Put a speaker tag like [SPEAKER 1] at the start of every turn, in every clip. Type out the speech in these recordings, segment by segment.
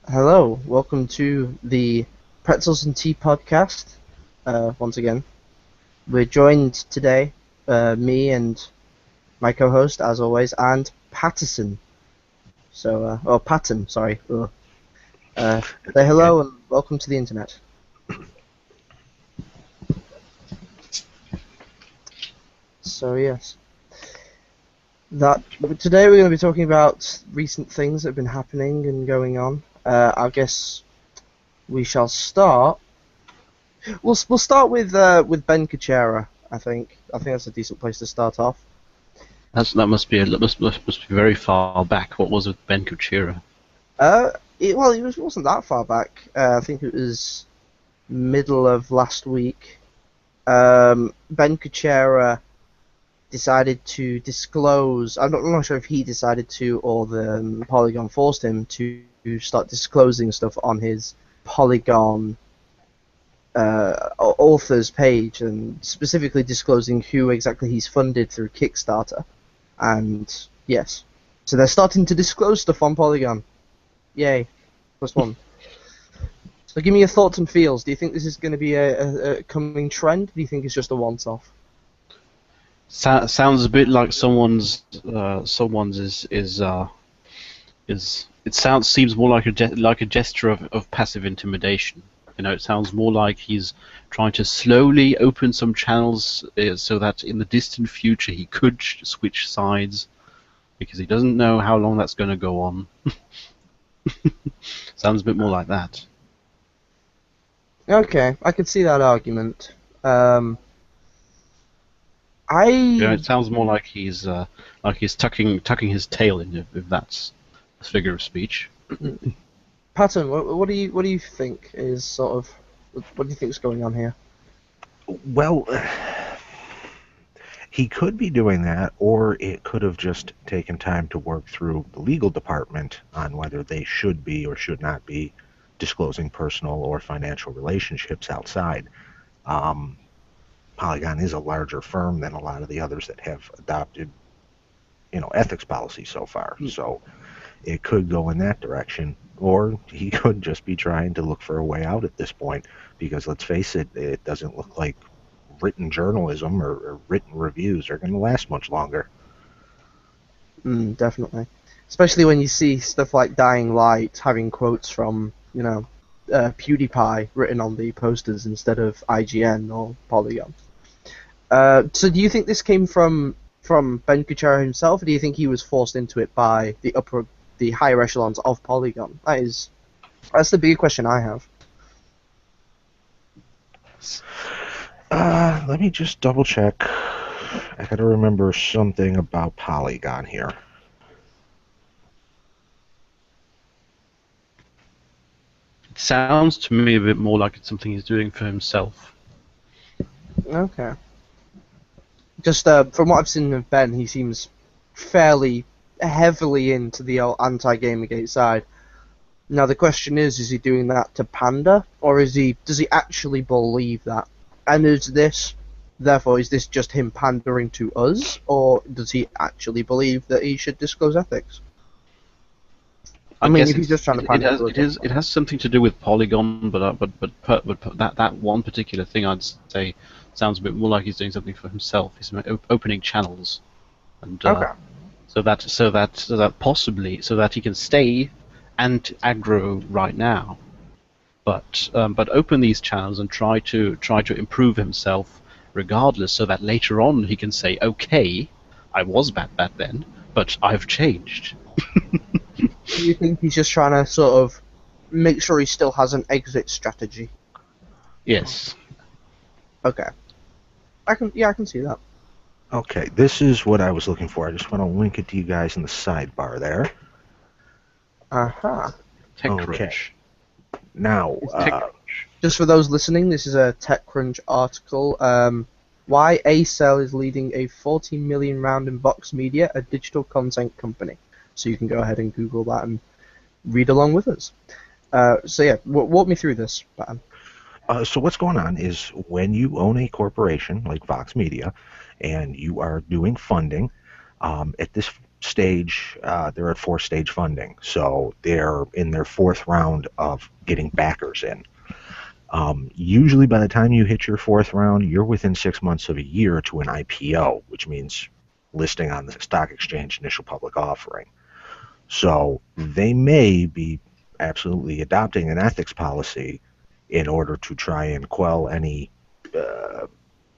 [SPEAKER 1] Hello, welcome to the Pretzels and Tea Podcast. Once again, we're joined today, me and my co-host, as always, and Patterson. Patton, sorry. Say hello and welcome to the internet. So yes, today we're going to be talking about recent things that have been happening and going on. I guess we shall start. We'll start with Ben Kuchera. I think that's a decent place to start off.
[SPEAKER 2] That must be very far back. What was it, Ben Kuchera?
[SPEAKER 1] It wasn't that far back. I think it was middle of last week. Ben Kuchera decided to disclose. I'm not sure if he decided to or the Polygon forced him to start disclosing stuff on his Polygon authors page, and specifically disclosing who exactly he's funded through Kickstarter. And yes, so they're starting to disclose stuff on Polygon. Yay, +1. So give me your thoughts and feels. Do you think this is going to be a coming trend? Do you think it's just a once-off?
[SPEAKER 2] Sounds a bit like someone's seems more like a gesture of passive intimidation. You know, it sounds more like he's trying to slowly open some channels so that in the distant future he could switch sides, because he doesn't know how long that's going to go on. Sounds a bit more like that.
[SPEAKER 1] Okay, I could see that argument.
[SPEAKER 2] It sounds more like he's tucking his tail in, if that's a figure of speech.
[SPEAKER 1] Patton, what do you think is what do you think is going on here?
[SPEAKER 3] Well, he could be doing that, or it could have just taken time to work through the legal department on whether they should be or should not be disclosing personal or financial relationships outside. Polygon is a larger firm than a lot of the others that have adopted, ethics policy so far. So it could go in that direction, or he could just be trying to look for a way out at this point, because let's face it, it doesn't look like written journalism or written reviews are going to last much longer.
[SPEAKER 1] Definitely. Especially when you see stuff like Dying Light having quotes from, PewDiePie written on the posters instead of IGN or Polygon. So do you think this came from Ben Kuchera himself, or do you think he was forced into it by the higher echelons of Polygon? That's the bigger question I have.
[SPEAKER 3] Let me just double check. I gotta remember something about Polygon here.
[SPEAKER 2] It sounds to me a bit more like it's something he's doing for himself.
[SPEAKER 1] Okay. Just from what I've seen of Ben, he seems fairly heavily into the old anti-Gamergate side. Now the question is he doing that to pander, or does he actually believe that? And is this just him pandering to us, or does he actually believe that he should disclose ethics? I mean, if he's just trying to pander,
[SPEAKER 2] it has something to do with Polygon, but that one particular thing, I'd say, sounds a bit more like he's doing something for himself. He's opening channels, and
[SPEAKER 1] okay.
[SPEAKER 2] so that possibly he can stay and aggro right now, but open these channels and try to improve himself regardless, so that later on he can say, okay, I was bad back then, but I've changed.
[SPEAKER 1] Do you think he's just trying to sort of make sure he still has an exit strategy?
[SPEAKER 2] Yes.
[SPEAKER 1] Okay. I can see that.
[SPEAKER 3] Okay, this is what I was looking for. I just want to link it to you guys in the sidebar there.
[SPEAKER 1] Aha.
[SPEAKER 2] TechCrunch.
[SPEAKER 3] Now,
[SPEAKER 1] just for those listening, this is a TechCrunch article. Why Acell is leading a 40 million round in Vox Media, a digital content company. So you can go ahead and Google that and read along with us. So yeah, walk me through this, Patton.
[SPEAKER 3] So what's going on is, when you own a corporation like Vox Media and you are doing funding, at this stage. They're at 4-stage funding, so they're in their 4th round of getting backers in. Usually, by the time you hit your 4th round, you're within 6 months of a year to an IPO, which means listing on the stock exchange, initial public offering. So they may be absolutely adopting an ethics policy in order to try and quell any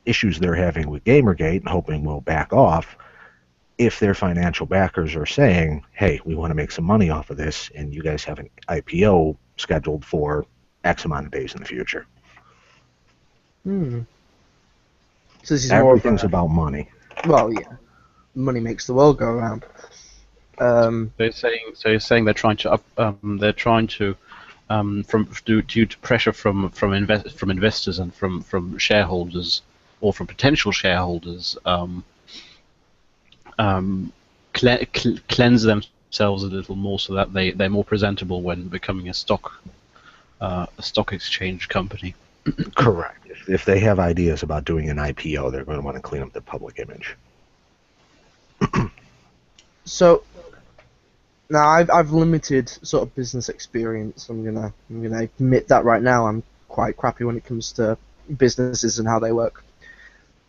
[SPEAKER 3] issues they're having with Gamergate and hoping will back off if their financial backers are saying, hey, we want to make some money off of this, and you guys have an IPO scheduled for X amount of days in the future.
[SPEAKER 1] So this is
[SPEAKER 3] Everything's
[SPEAKER 1] more
[SPEAKER 3] about money.
[SPEAKER 1] well, yeah, money makes the world go around.
[SPEAKER 2] They're saying they're trying to due to pressure from investors and from shareholders or from potential shareholders, cleanse themselves a little more so that they're more presentable when becoming a stock exchange company.
[SPEAKER 3] Correct. If they have ideas about doing an IPO, they're going to want to clean up their public image.
[SPEAKER 1] So now I've limited sort of business experience. I'm gonna admit that right now. I'm quite crappy when it comes to businesses and how they work.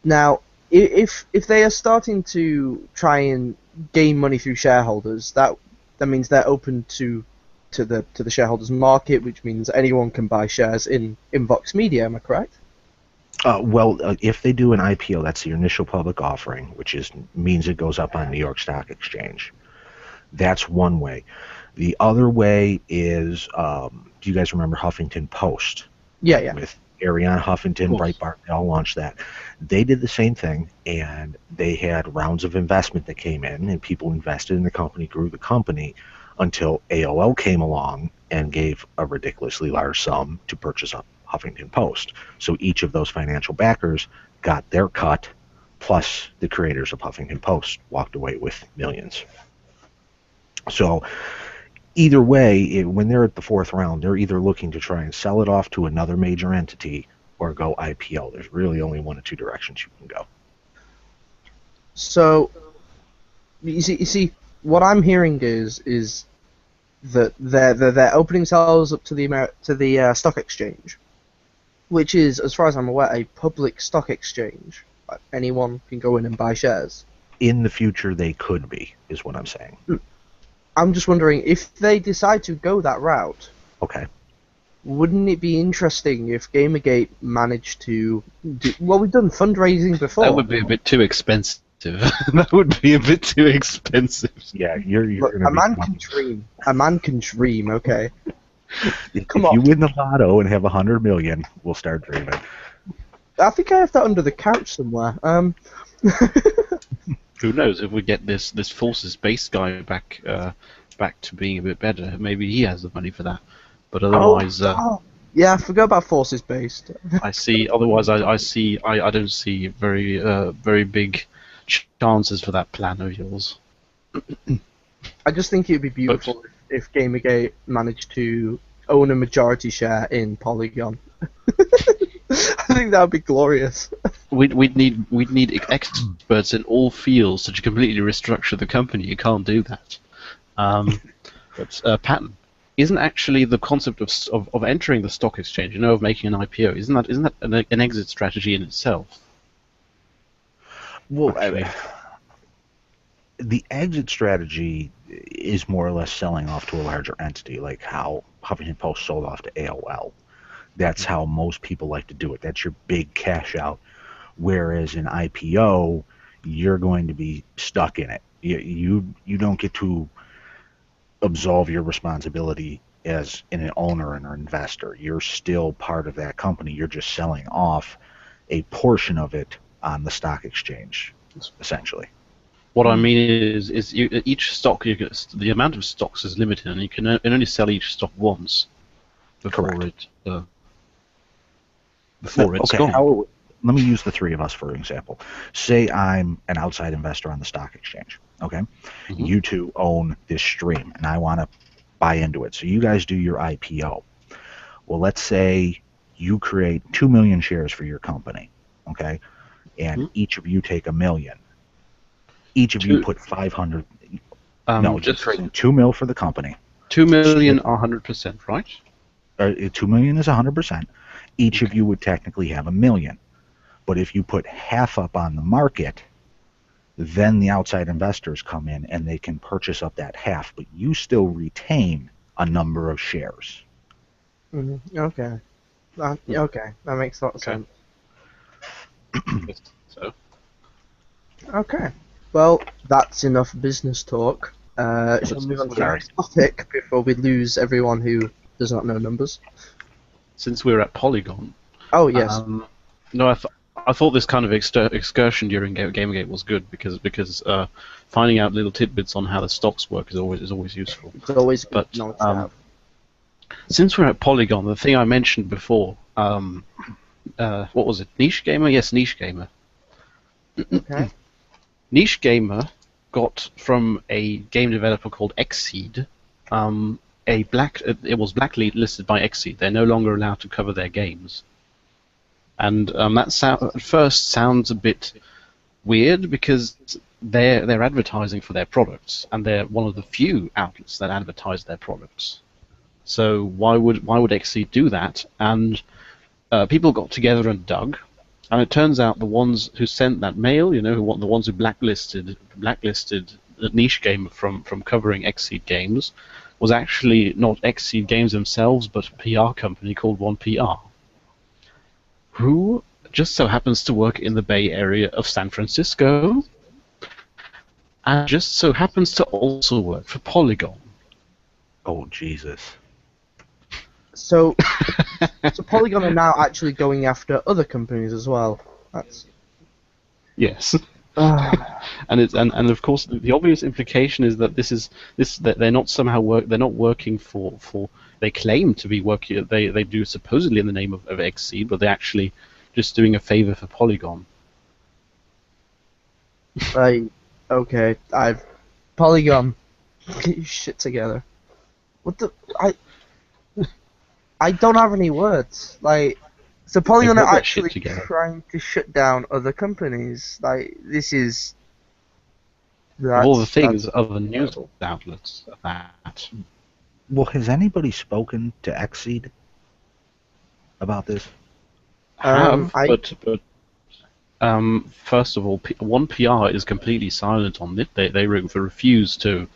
[SPEAKER 1] Now, if they are starting to try and gain money through shareholders, that means they're open to the shareholders market, which means anyone can buy shares in Vox Media. Am I correct?
[SPEAKER 3] If they do an IPO, that's the initial public offering, which means it goes up on New York Stock Exchange. That's one way. The other way is, do you guys remember Huffington Post?
[SPEAKER 1] Yeah.
[SPEAKER 3] With Arianna Huffington, Breitbart, they all launched that. They did the same thing, and they had rounds of investment that came in, and people invested in the company, grew the company, until AOL came along and gave a ridiculously large sum to purchase up Huffington Post. So each of those financial backers got their cut, plus the creators of Huffington Post walked away with millions. So either way, when they're at the 4th round, they're either looking to try and sell it off to another major entity or go IPO. There's really only one of two directions you can go.
[SPEAKER 1] So you see, what I'm hearing is that they're opening themselves up to the stock exchange, which is, as far as I'm aware, a public stock exchange. Like, anyone can go in and buy shares.
[SPEAKER 3] In the future, they could be, is what I'm saying.
[SPEAKER 1] I'm just wondering, if they decide to go that route,
[SPEAKER 3] okay,
[SPEAKER 1] wouldn't it be interesting if Gamergate managed to do... Well, we've done fundraising before.
[SPEAKER 2] That would be a bit too expensive. That would be a bit too expensive.
[SPEAKER 3] Yeah, you're
[SPEAKER 1] Look,
[SPEAKER 3] gonna
[SPEAKER 1] a man can dream. A man can dream, okay?
[SPEAKER 3] If you win the lotto and have 100 million, we'll start dreaming.
[SPEAKER 1] I think I have that under the couch somewhere.
[SPEAKER 2] Who knows, if we get this forces-based guy back to being a bit better, maybe he has the money for that. But otherwise,
[SPEAKER 1] yeah, I forgot about forces-based.
[SPEAKER 2] I don't see very big chances for that plan of yours.
[SPEAKER 1] I just think it would be beautiful if Gamergate managed to own a majority share in Polygon. I think that would be glorious.
[SPEAKER 2] We'd need experts in all fields to completely restructure the company. You can't do that. But Patton, isn't actually the concept of entering the stock exchange, of making an IPO, isn't that an exit strategy in itself?
[SPEAKER 3] Well, the exit strategy is more or less selling off to a larger entity, like how Huffington Post sold off to AOL. That's how most people like to do it. That's your big cash out. Whereas an IPO, you're going to be stuck in it. You don't get to absolve your responsibility as an owner and an investor. You're still part of that company. You're just selling off a portion of it on the stock exchange, essentially.
[SPEAKER 2] What I mean is each stock, the amount of stocks is limited, and you can only sell each stock once before
[SPEAKER 3] Correct.
[SPEAKER 2] It's gone.
[SPEAKER 3] Let me use the three of us for example. Say I'm an outside investor on the stock exchange. Okay,
[SPEAKER 2] Mm-hmm.
[SPEAKER 3] You two own this stream, and I want to buy into it. So you guys do your IPO. Well, let's say you create 2 million shares for your company. Okay, and each of you take 1 million. Each of you put 500. No,
[SPEAKER 2] just
[SPEAKER 3] just 2 mil for the company.
[SPEAKER 2] 2 million are 100%, right?
[SPEAKER 3] 2 million is 100%. Each of you would technically have $1 million. But if you put half up on the market, then the outside investors come in and they can purchase up that half, but you still retain a number of shares.
[SPEAKER 1] Okay. Okay, that makes a lot of sense.
[SPEAKER 2] So,
[SPEAKER 1] Okay. Well, that's enough business talk. Shall we move on to the next topic before we lose everyone who does not know numbers?
[SPEAKER 2] since we're at Polygon,
[SPEAKER 1] Oh, yes.
[SPEAKER 2] no, I thought this kind of excursion during Gamergate was good because finding out little tidbits on how the stocks work is always useful.
[SPEAKER 1] It's always good
[SPEAKER 2] But
[SPEAKER 1] knowledge to have.
[SPEAKER 2] since we're at Polygon, the thing I mentioned before, what was it? Niche Gamer? Yes, Niche Gamer.
[SPEAKER 1] Okay.
[SPEAKER 2] Niche Gamer got from a game developer called XSEED, it was blacklisted by XSEED. They're no longer allowed to cover their games. And that at first sounds a bit weird because they're advertising for their products, and they're one of the few outlets that advertise their products. So why would XSEED do that? And people got together and dug, and it turns out the ones who sent that mail, the ones who blacklisted the Niche Gamer from covering XSEED games, was actually not XSEED games themselves, but a PR company called 1PR. Who just so happens to work in the Bay Area of San Francisco, and just so happens to also work for Polygon.
[SPEAKER 3] Oh, Jesus.
[SPEAKER 1] So Polygon are now actually going after other companies as well. That's...
[SPEAKER 2] Yes. And of course the obvious implication is that that they're not working for they claim to be working, they do supposedly in the name of XSEED, but they're actually just doing a favor for Polygon.
[SPEAKER 1] Okay, Polygon, get your shit together. What the I don't have any words. So Polygon are actually trying to shut down other companies. This is...
[SPEAKER 2] All the things other news outlets that.
[SPEAKER 3] Well, has anybody spoken to XSEED about this?
[SPEAKER 2] But first of all, 1PR is completely silent on it. They refuse to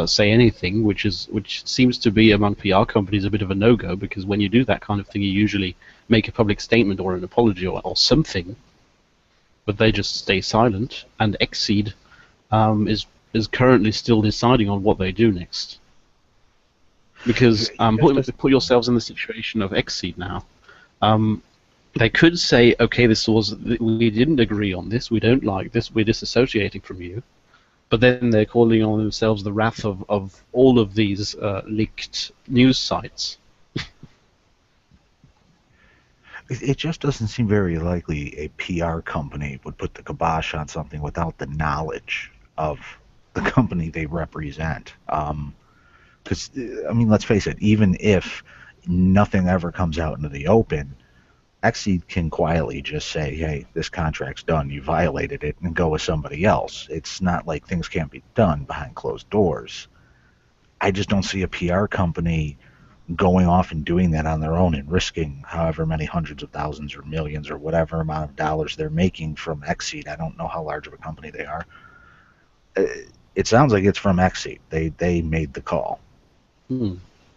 [SPEAKER 2] say anything, which seems to be among PR companies a bit of a no-go, because when you do that kind of thing, you usually make a public statement or an apology or something. But they just stay silent, and XSEED is currently still deciding on what they do next. Because put yourselves in the situation of XSEED now. They could say, okay, we didn't agree on this, we don't like this, we're disassociating from you. But then they're calling on themselves the wrath of all of these leaked news sites.
[SPEAKER 3] It just doesn't seem very likely a PR company would put the kibosh on something without the knowledge of the company they represent. Because, let's face it, even if nothing ever comes out into the open, XSEED can quietly just say, hey, this contract's done, you violated it, and go with somebody else. It's not like things can't be done behind closed doors. I just don't see a PR company going off and doing that on their own and risking however many hundreds of thousands or millions or whatever amount of dollars they're making from XSEED. I don't know how large of a company they are. It sounds like it's from XSEED. They made the call.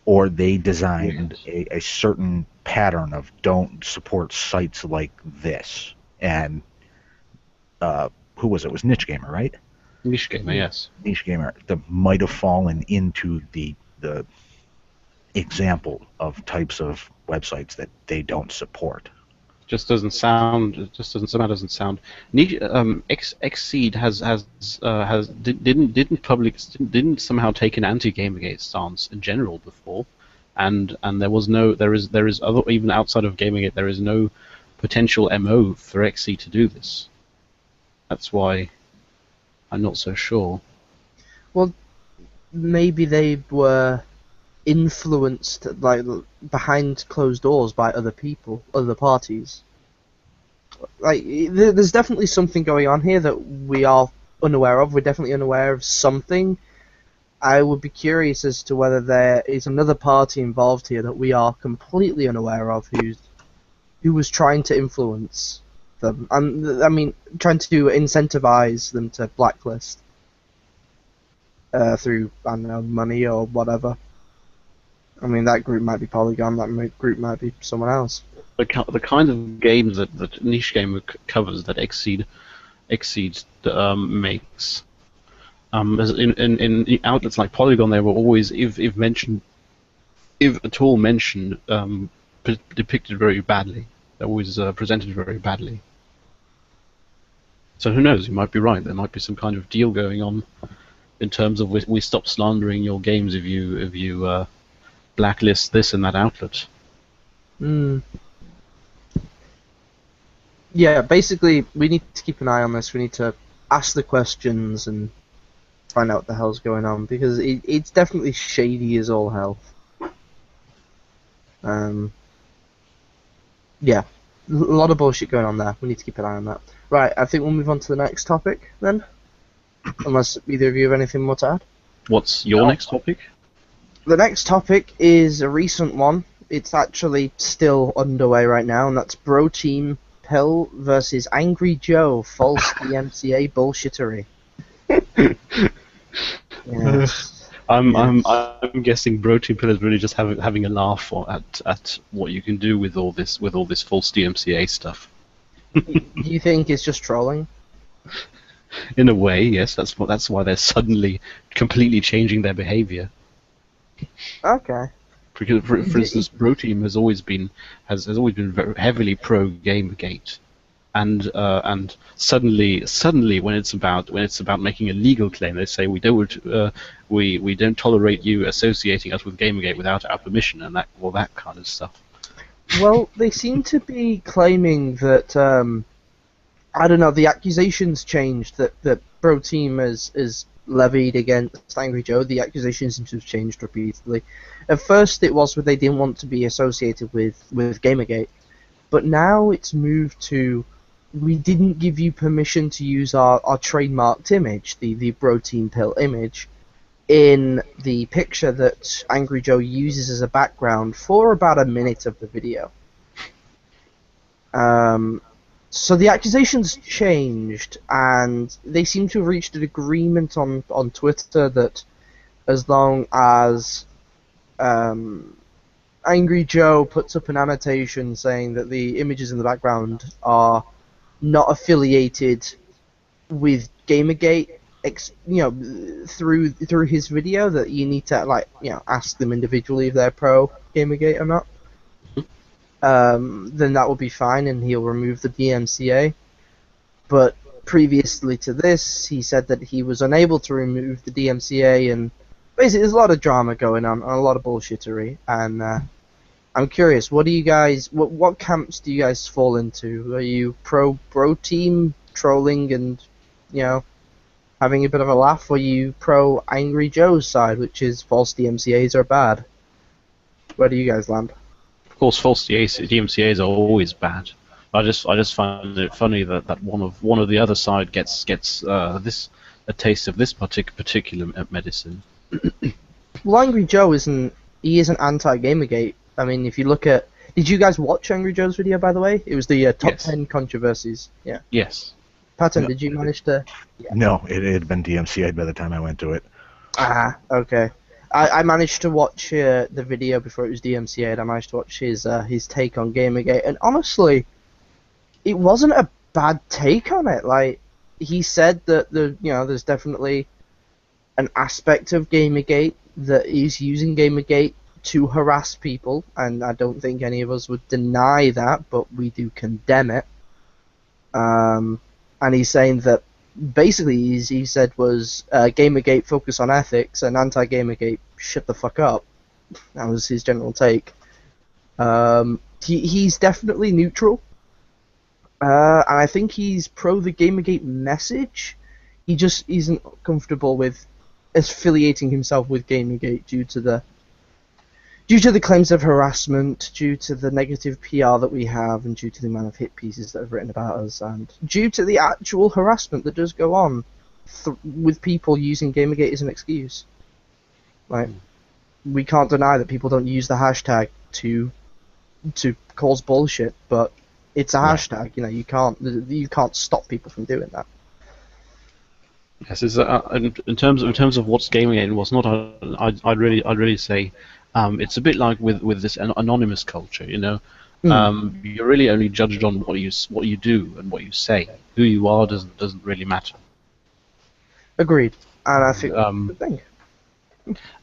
[SPEAKER 3] Or they designed a certain pattern of don't support sites like this. And who was it? It was Niche Gamer, right?
[SPEAKER 2] Niche Gamer, yes.
[SPEAKER 3] Niche Gamer that might have fallen into the example of types of websites that they don't support.
[SPEAKER 2] Somehow doesn't sound. XSEED didn't somehow take an anti-Gamergate stance in general before, and there is other, even outside of Gamergate, there is no potential MO for XSEED to do this. That's why I'm not so sure.
[SPEAKER 1] Well, maybe they were influenced, behind closed doors by other people, other parties. There's definitely something going on here that we are unaware of. We're definitely unaware of something. I would be curious as to whether there is another party involved here that we are completely unaware of who was trying to influence them. And I mean, trying to incentivize them to blacklist through, I don't know, money or whatever. I mean, that group might be Polygon, that group might be someone else.
[SPEAKER 2] The kind of games that niche game covers that XSEED makes. In outlets like Polygon, they were always, if at all mentioned, depicted very badly. They're always presented very badly. So who knows? You might be right. There might be some kind of deal going on in terms of we stop slandering your games if you blacklist this and that outlet.
[SPEAKER 1] Yeah, basically, we need to keep an eye on this. We need to ask the questions and find out what the hell's going on, because it's definitely shady as all hell. Yeah, a lot of bullshit going on there. We need to keep an eye on that. Right, I think we'll move on to the next topic then, unless either of you have anything more to add.
[SPEAKER 2] What's your next topic?
[SPEAKER 1] The next topic is a recent one. It's actually still underway right now, and that's Bro Team Pill versus Angry Joe false DMCA bullshittery. Yes.
[SPEAKER 2] I'm guessing Bro Team Pill is really just having a laugh at what you can do with all this false DMCA stuff.
[SPEAKER 1] Do you think it's just trolling?
[SPEAKER 2] In a way, yes. That's why they're suddenly completely changing their behavior.
[SPEAKER 1] Okay.
[SPEAKER 2] Because, for instance, Bro Team has always been very heavily pro Gamergate, and suddenly when it's about making a legal claim, they say we don't tolerate you associating us with Gamergate without our permission, and that kind of stuff.
[SPEAKER 1] Well, they seem to be claiming that I don't know, the accusations changed that Bro Team is levied against Angry Joe. The accusations seem to have changed repeatedly. At first it was where they didn't want to be associated with Gamergate, but now it's moved to we didn't give you permission to use our trademarked image, the Bro Team Pill image, in the picture that Angry Joe uses as a background for about a minute of the video. So the accusations changed, and they seem to have reached an agreement on Twitter that as long as Angry Joe puts up an annotation saying that the images in the background are not affiliated with Gamergate, through his video, that you need to ask them individually if they're pro Gamergate or not. Then that will be fine, and he'll remove the DMCA. But previously to this, he said that he was unable to remove the DMCA, and basically there's a lot of drama going on, and a lot of bullshittery. And I'm curious, what camps do you guys fall into? Are you pro Bro Team trolling and having a bit of a laugh, or are you pro Angry Joe's side, which is false DMCAs are bad? Where do you guys land?
[SPEAKER 2] Of course, false DMCAs are always bad. I just find it funny that one of the other side gets a taste of this particular medicine.
[SPEAKER 1] Well, Angry Joe isn't anti-Gamergate. I mean, if you look at, did you guys watch Angry Joe's video, by the way? It was the top 10 controversies. Yeah.
[SPEAKER 2] Yes.
[SPEAKER 1] Patton,
[SPEAKER 3] No.
[SPEAKER 1] Did you manage to? Yeah.
[SPEAKER 3] No, it had been DMCA'd by the time I went to it.
[SPEAKER 1] Ah, okay. I managed to watch the video before it was DMCA'd. I managed to watch his take on Gamergate, and honestly, it wasn't a bad take on it. Like, he said that there's definitely an aspect of Gamergate that is using Gamergate to harass people, and I don't think any of us would deny that, but we do condemn it. And he's saying that basically he said was Gamergate focus on ethics and anti-Gamergate shut the fuck up. That was his general take. He's definitely neutral, and I think he's pro the Gamergate message. He just isn't comfortable with affiliating himself with Gamergate due to the claims of harassment, due to the negative PR that we have, and due to the amount of hit pieces that have written about us, and due to the actual harassment that does go on. with people using Gamergate as an excuse. Like, we can't deny that people don't use the hashtag to cause bullshit, but it's a hashtag. You know, you can't stop people from doing that.
[SPEAKER 2] Yes, in terms of what's Gamergate and what's not, I'd really say it's a bit like with this anonymous culture. You know, you're really only judged on what you do and what you say. Who you are doesn't really matter.
[SPEAKER 1] Agreed, and I think good thing.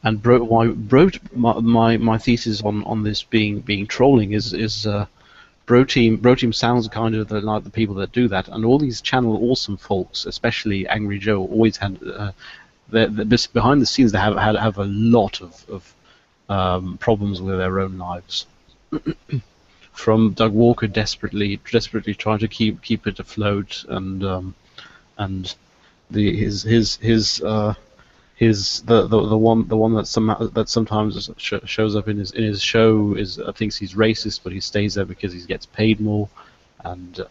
[SPEAKER 2] And my thesis on this being trolling is Bro Team sounds kind of like the people that do that, and all these channel awesome folks, especially Angry Joe, always had behind the scenes they have a lot of problems with their own lives. From Doug Walker desperately trying to keep it afloat, and the one that sometimes shows up in his show thinks he's racist, but he stays there because he gets paid more, and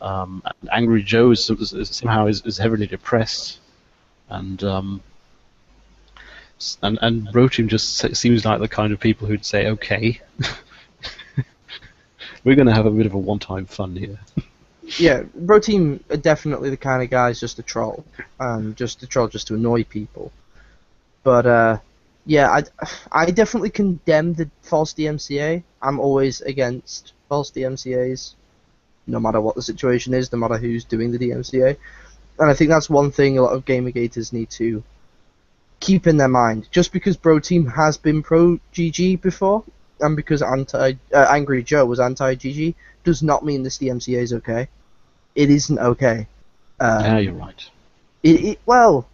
[SPEAKER 2] Angry Joe is somehow heavily depressed, and Bro Team just seems like the kind of people who'd say, okay, we're going to have a bit of a one-time fun here.
[SPEAKER 1] Yeah, Bro Team are definitely the kind of guys just to troll, just to annoy people. But yeah, I definitely condemn the false DMCA. I'm always against false DMCAs, no matter what the situation is, no matter who's doing the DMCA. And I think that's one thing a lot of Gamergaters need to keep in their mind. Just because Bro Team has been pro GG before, and because Angry Joe was anti GG, does not mean this DMCA is okay. It isn't okay.
[SPEAKER 2] Yeah, you're right.
[SPEAKER 1] Well,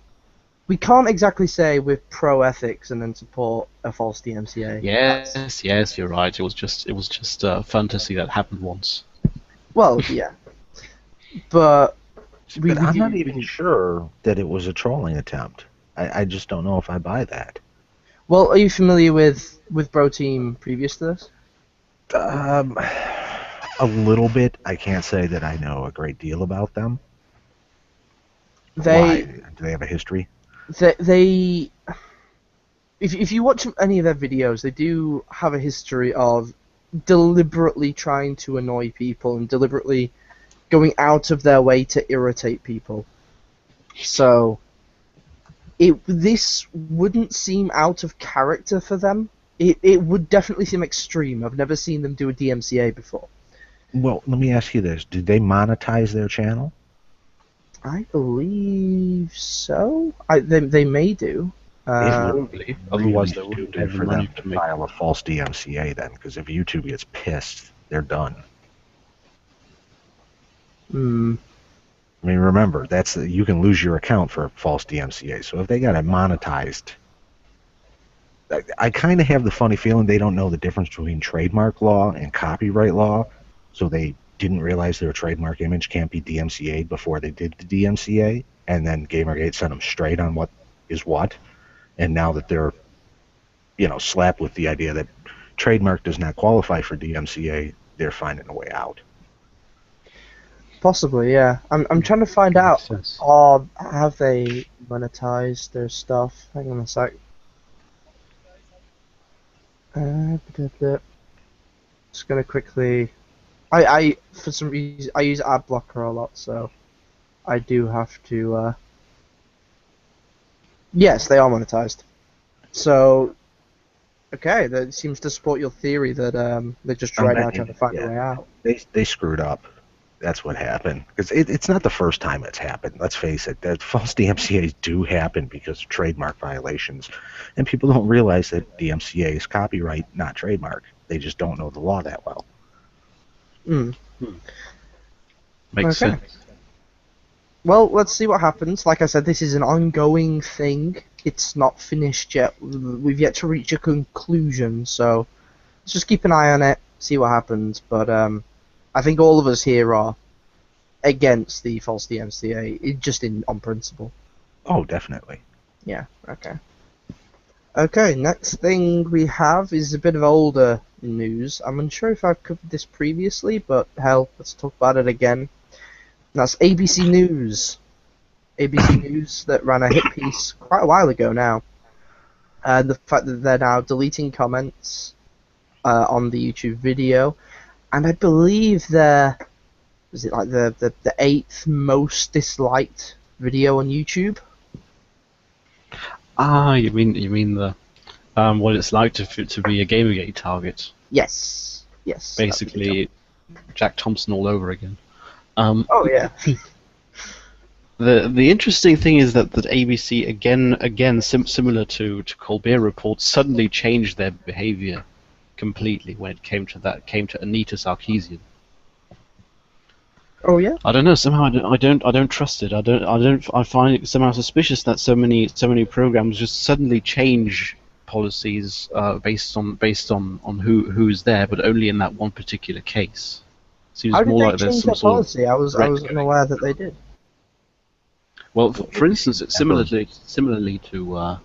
[SPEAKER 1] we can't exactly say we're pro ethics and then support a false DMCA.
[SPEAKER 2] Yes, you're right. It was just fun to see that happen once.
[SPEAKER 1] Well, yeah, but
[SPEAKER 3] I'm not even sure that it was a trolling attempt. I just don't know if I buy that.
[SPEAKER 1] Well, are you familiar with Bro Team previous to this?
[SPEAKER 3] A little bit. I can't say that I know a great deal about them. Why? Do they have a history?
[SPEAKER 1] If you watch any of their videos, they do have a history of deliberately trying to annoy people and deliberately going out of their way to irritate people. So this wouldn't seem out of character for them. It would definitely seem extreme. I've never seen them do a DMCA before.
[SPEAKER 3] Well, let me ask you this. Did they monetize their channel?
[SPEAKER 1] I believe so. They may do.
[SPEAKER 2] Probably. Otherwise, they wouldn't
[SPEAKER 3] have for them to file a false DMCA then, because if YouTube gets pissed, they're done. I mean, remember, you can lose your account for a false DMCA. So if they got it monetized, I kind of have the funny feeling they don't know the difference between trademark law and copyright law, so they didn't realize their trademark image can't be DMCA'd before they did the DMCA, and then Gamergate sent them straight on what is what, and now that they're, slapped with the idea that trademark does not qualify for DMCA, they're finding a way out.
[SPEAKER 1] Possibly, yeah. I'm trying to find out. Have they monetized their stuff? Hang on a sec. Just gonna quickly. I for some reason I use ad blocker a lot, so I do have to. Yes, they are monetized. So, okay, that seems to support your theory that they're just right now trying to find a way out.
[SPEAKER 3] They screwed up. That's what happened. Because it's not the first time it's happened. Let's face it. That false DMCAs do happen because of trademark violations, and people don't realize that DMCA is copyright, not trademark. They just don't know the law that well.
[SPEAKER 2] Makes sense.
[SPEAKER 1] Well, let's see what happens. Like I said, this is an ongoing thing. It's not finished yet. We've yet to reach a conclusion, so let's just keep an eye on it, see what happens. But I think all of us here are against the false DMCA, on principle.
[SPEAKER 3] Oh, definitely.
[SPEAKER 1] Yeah, okay. Okay, next thing we have is a bit of older news. I'm unsure if I've covered this previously, but hell, let's talk about it again. That's ABC News. ABC News that ran a hit piece quite a while ago now. And the fact that they're now deleting comments on the YouTube video, and I believe was it like the 8th most disliked video on YouTube?
[SPEAKER 2] Ah, you mean the what it's like to be a Gamergate target?
[SPEAKER 1] Yes.
[SPEAKER 2] Basically, Jack Thompson all over again.
[SPEAKER 1] Oh yeah.
[SPEAKER 2] The interesting thing is that ABC again similar to Colbert Report suddenly changed their behavior completely when it came to Anita Sarkeesian.
[SPEAKER 1] Oh yeah.
[SPEAKER 2] I don't know. Somehow I don't trust it. I find it somehow suspicious that so many programs just suddenly change policies based on who's there, but only in that one particular case. Seems
[SPEAKER 1] How did
[SPEAKER 2] more
[SPEAKER 1] they
[SPEAKER 2] like there's
[SPEAKER 1] change
[SPEAKER 2] some
[SPEAKER 1] their
[SPEAKER 2] sort
[SPEAKER 1] policy? I was unaware that they did.
[SPEAKER 2] Well, for instance, it's similarly to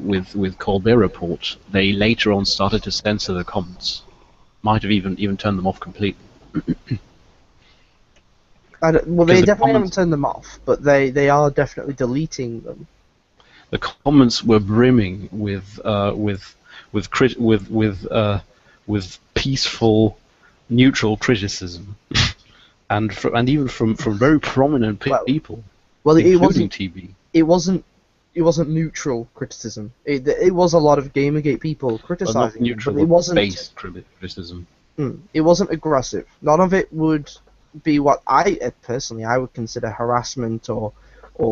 [SPEAKER 2] with Colbert Report, they later on started to censor the comments. Might have even turned them off completely.
[SPEAKER 1] Well, they definitely haven't turned them off, but they are definitely deleting them.
[SPEAKER 2] The comments were brimming with peaceful, neutral criticism, and even from very prominent people,
[SPEAKER 1] Well,
[SPEAKER 2] including TB.
[SPEAKER 1] It wasn't neutral criticism. It was a lot of Gamergate people criticizing
[SPEAKER 2] it,
[SPEAKER 1] but it wasn't
[SPEAKER 2] based criticism.
[SPEAKER 1] It wasn't aggressive. None of it would be what I personally would consider harassment or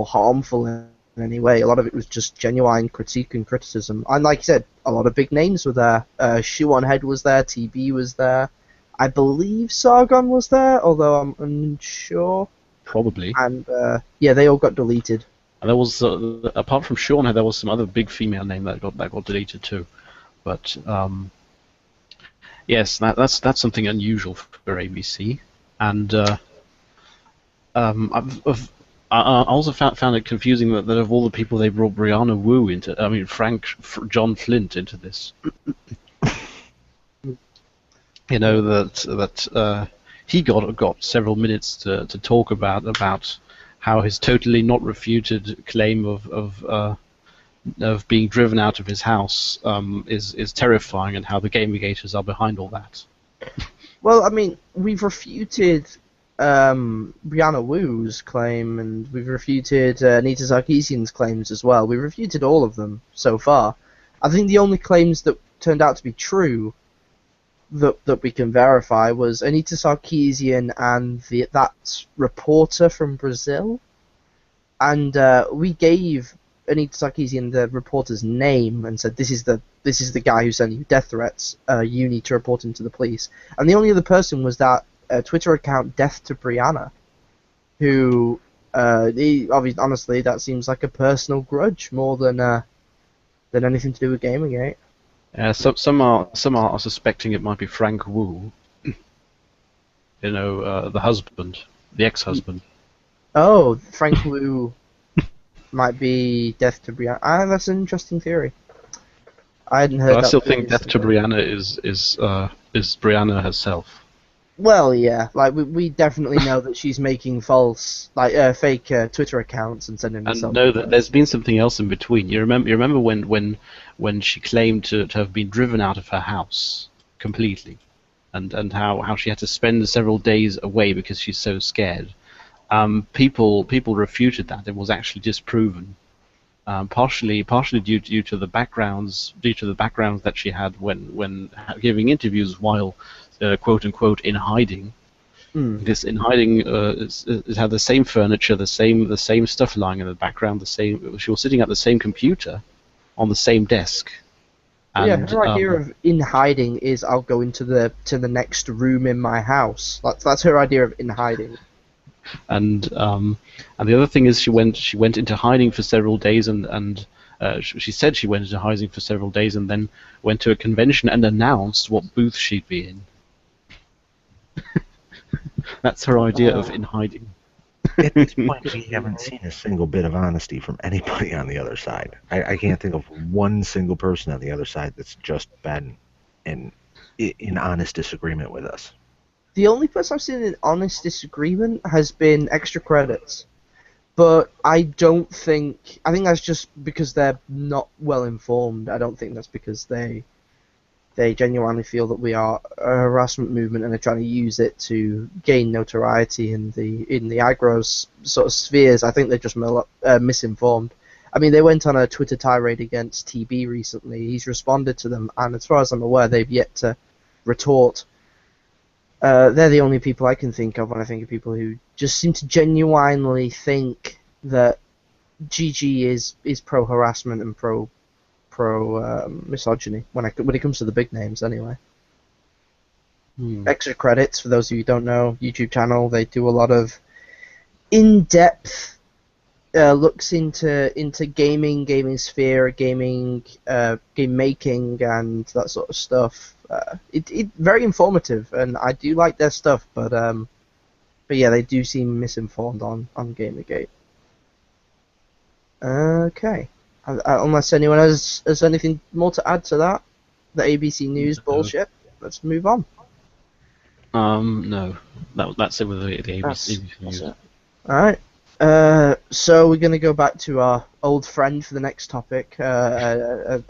[SPEAKER 1] harmful in any way. A lot of it was just genuine critique and criticism. And like you said, a lot of big names were there. Shoe on Head was there. TB was there. I believe Sargon was there, although I'm unsure.
[SPEAKER 2] Probably.
[SPEAKER 1] And yeah, they all got deleted.
[SPEAKER 2] And there was apart from Sean, there was some other big female name that got deleted too. But yes, that's something unusual for ABC. And I also found it confusing that of all the people they brought Brianna Wu into, I mean John Flint into this. You know that he got several minutes to talk about how his totally not refuted claim of being driven out of his house is terrifying, and how the Gamergaters are behind all that.
[SPEAKER 1] Well, I mean, we've refuted Brianna Wu's claim, and we've refuted Anita Sarkeesian's claims as well. We've refuted all of them so far. I think the only claims that turned out to be true that we can verify was Anita Sarkeesian and that reporter from Brazil. And we gave Anita Sarkeesian the reporter's name and said, this is the guy who's sending you death threats. You need to report him to the police. And the only other person was that Twitter account Death to Brianna, who honestly that seems like a personal grudge more than anything to do with Gamergate.
[SPEAKER 2] Some are suspecting it might be Frank Wu. You know, the husband, the ex-husband.
[SPEAKER 1] Oh, Frank Wu might be Death to Brianna. That's an interesting theory. I hadn't heard.
[SPEAKER 2] But I still
[SPEAKER 1] previously.
[SPEAKER 2] think Death to Brianna is Brianna herself.
[SPEAKER 1] Well, yeah, like we definitely know that she's making false, fake Twitter accounts and sending herself.
[SPEAKER 2] And know that there's been something else in between. You remember when she claimed to have been driven out of her house completely, and how she had to spend several days away because she's so scared. People refuted that. It was actually disproven, partially due to the backgrounds that she had when giving interviews while quote unquote in hiding. This in hiding it had the same furniture, the same stuff lying in the background, she was sitting at the same computer on the same desk. And,
[SPEAKER 1] her idea of in hiding is I'll go into the next room in my house. That's her idea of in hiding. And
[SPEAKER 2] the other thing is she went into hiding for several days, and she said she went into hiding for several days and then went to a convention and announced what booth she'd be in. That's her idea of in hiding.
[SPEAKER 3] At this point, we haven't seen a single bit of honesty from anybody on the other side. I can't think of one single person on the other side that's just been in honest disagreement with us.
[SPEAKER 1] The only person I've seen in honest disagreement has been Extra Credits. But I don't think. I think that's just because they're not well informed. I don't think that's because they genuinely feel that we are a harassment movement and are trying to use it to gain notoriety in the aggro sort of spheres. I think they're just misinformed. I mean, they went on a Twitter tirade against TB recently. He's responded to them, and as far as I'm aware, they've yet to retort. They're the only people I can think of when I think of people who just seem to genuinely think that GG is pro harassment and pro misogyny when it comes to the big names anyway. Extra credits for those of you who don't know, YouTube channel. They do a lot of in-depth looks into gaming sphere, game making, and that sort of stuff. It very informative, and I do like their stuff, but yeah, they do seem misinformed on Gamergate. Okay, unless anyone has anything more to add to that, the ABC News bullshit. Let's move on.
[SPEAKER 2] No, that's it with the ABC News.
[SPEAKER 1] All right. So we're going to go back to our old friend for the next topic, a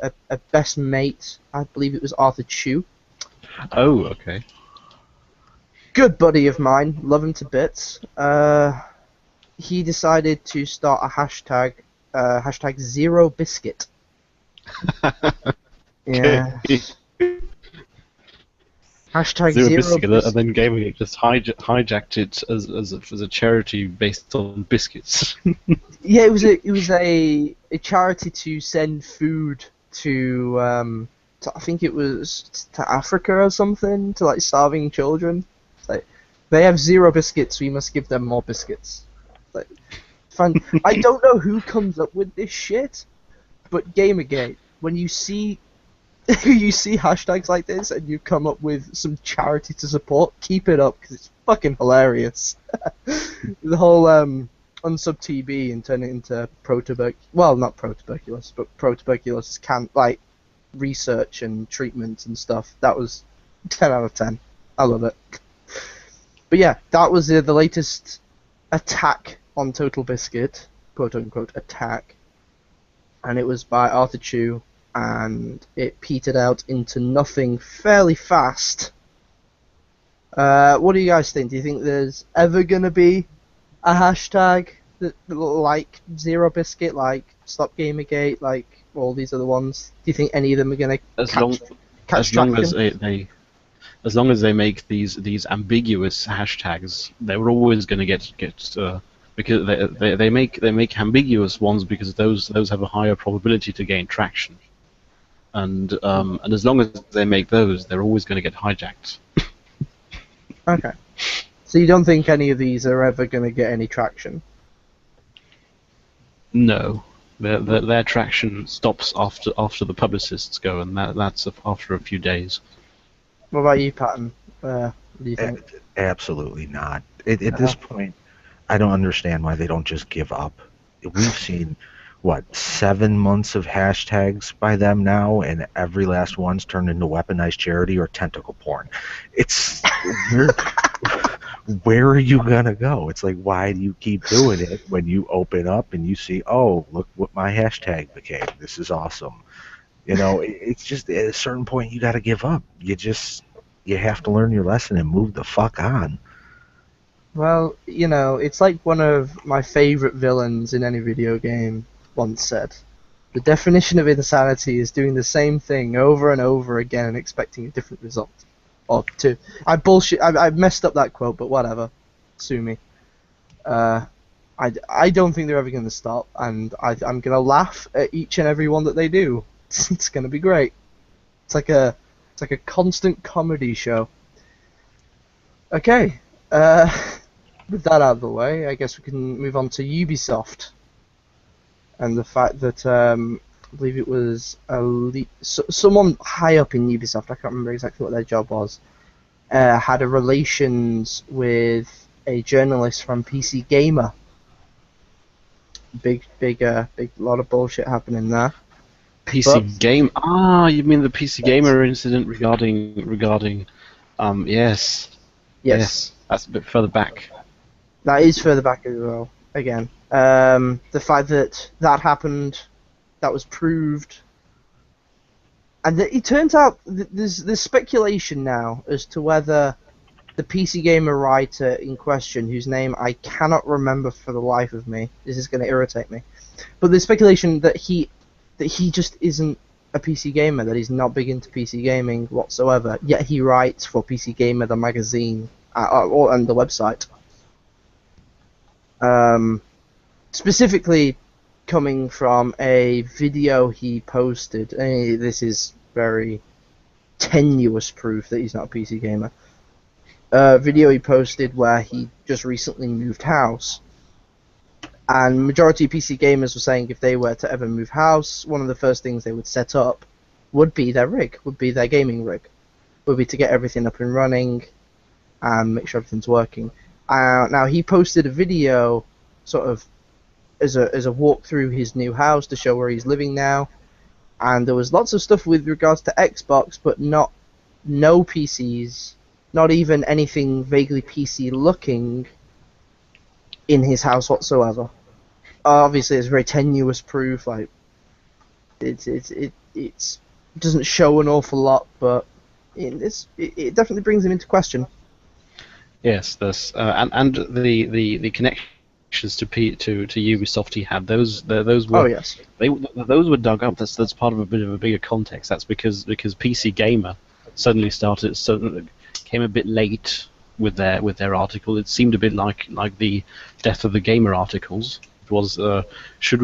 [SPEAKER 1] best mate. I believe it was Arthur Chu.
[SPEAKER 2] Oh, okay.
[SPEAKER 1] Good buddy of mine, love him to bits. He decided to start a hashtag Zero Biscuit. Yeah. Hashtag
[SPEAKER 2] Zero
[SPEAKER 1] Zero
[SPEAKER 2] Biscuit,
[SPEAKER 1] Biscuit.
[SPEAKER 2] and then Gamergate just hijacked it as a charity based on biscuits.
[SPEAKER 1] Yeah, it was a charity to send food to I think it was to Africa or something, to like starving children. It's like, they have zero biscuits, we must give them more biscuits. It's like, fun. I don't know who comes up with this shit, but Gamergate, when you see hashtags like this and you come up with some charity to support, keep it up because it's fucking hilarious. The whole unsub TB and turn it into not pro-tuberculosis, but pro-tuberculosis research and treatment and stuff. That was 10 out of 10. I love it. But yeah, that was the latest attack on Total Biscuit, quote-unquote attack, and it was by Arthur Chu, and it petered out into nothing fairly fast. What do you guys think? Do you think there's ever going to be a hashtag that like Zero Biscuit, like Stop Gamergate, like all these other ones? Do you think any of them are going to catch traction?
[SPEAKER 2] As long as they make these ambiguous hashtags, they're always going to get because they make ambiguous ones because those have a higher probability to gain traction. And as long as they make those, they're always going to get hijacked.
[SPEAKER 1] Okay. So you don't think any of these are ever going to get any traction?
[SPEAKER 2] No. Their traction stops after the publicists go, and that's after a few days.
[SPEAKER 1] What about you, Patton? What do you think?
[SPEAKER 3] Absolutely not. At this point, I don't understand why they don't just give up. We've seen, 7 months of hashtags by them now, and every last one's turned into weaponized charity or tentacle porn. It's where are you gonna go? It's like, why do you keep doing it when you open up and you see, oh, look what my hashtag became. This is awesome. It's just at a certain point you got to give up. You have to learn your lesson and move the fuck on.
[SPEAKER 1] Well, it's like one of my favorite villains in any video game once said. The definition of insanity is doing the same thing over and over again and expecting a different result. I messed up that quote, but whatever. Sue me. I don't think they're ever going to stop, and I'm going to laugh at each and every one that they do. It's going to be great. It's like a constant comedy show. Okay. With that out of the way, I guess we can move on to Ubisoft. And the fact that I believe it was someone high up in Ubisoft, I can't remember exactly what their job was, had a relations with a journalist from PC Gamer. Big lot of bullshit happening there.
[SPEAKER 2] Game? You mean the PC Gamer incident regarding? Yes. That's a bit further back.
[SPEAKER 1] That is further back as well. again. The fact that that happened, that was proved, and it turns out there's speculation now as to whether the PC Gamer writer in question, whose name I cannot remember for the life of me, this is going to irritate me, but there's speculation that he just isn't a PC Gamer, that he's not big into PC gaming whatsoever, yet he writes for PC Gamer, the magazine, and the website. Specifically coming from a video he posted. This is very tenuous proof that he's not a PC Gamer. Video he posted where he just recently moved house. And majority of PC gamers were saying if they were to ever move house, one of the first things they would set up would be their rig, would be their gaming rig. Would be to get everything up and running and make sure everything's working. Now he posted a video sort of as a walk through his new house to show where he's living now, and there was lots of stuff with regards to Xbox, but no PCs, not even anything vaguely PC looking in his house whatsoever. Obviously, it's very tenuous proof. Like it doesn't show an awful lot, but it definitely brings him into question.
[SPEAKER 2] Yes, this and the connections to Ubisoft he had, those were
[SPEAKER 1] yes.
[SPEAKER 2] Those were dug up. That's part of a bit of a bigger context. That's because PC Gamer suddenly came a bit late with their article. It seemed a bit like the death of the gamer articles. It was should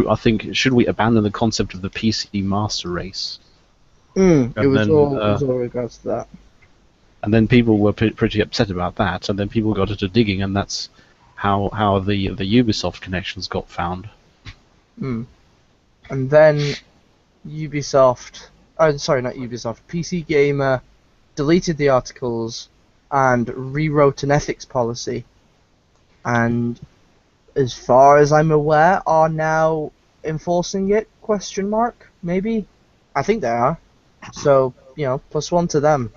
[SPEAKER 2] we abandon the concept of the PC master race?
[SPEAKER 1] It was all regards to that.
[SPEAKER 2] And then people were pretty upset about that, and then people got into digging, and that's how the Ubisoft connections got found.
[SPEAKER 1] And then Ubisoft, sorry, not Ubisoft, PC Gamer deleted the articles and rewrote an ethics policy, and as far as I'm aware, are now enforcing it, ? Maybe? I think they are. So, +1 to them.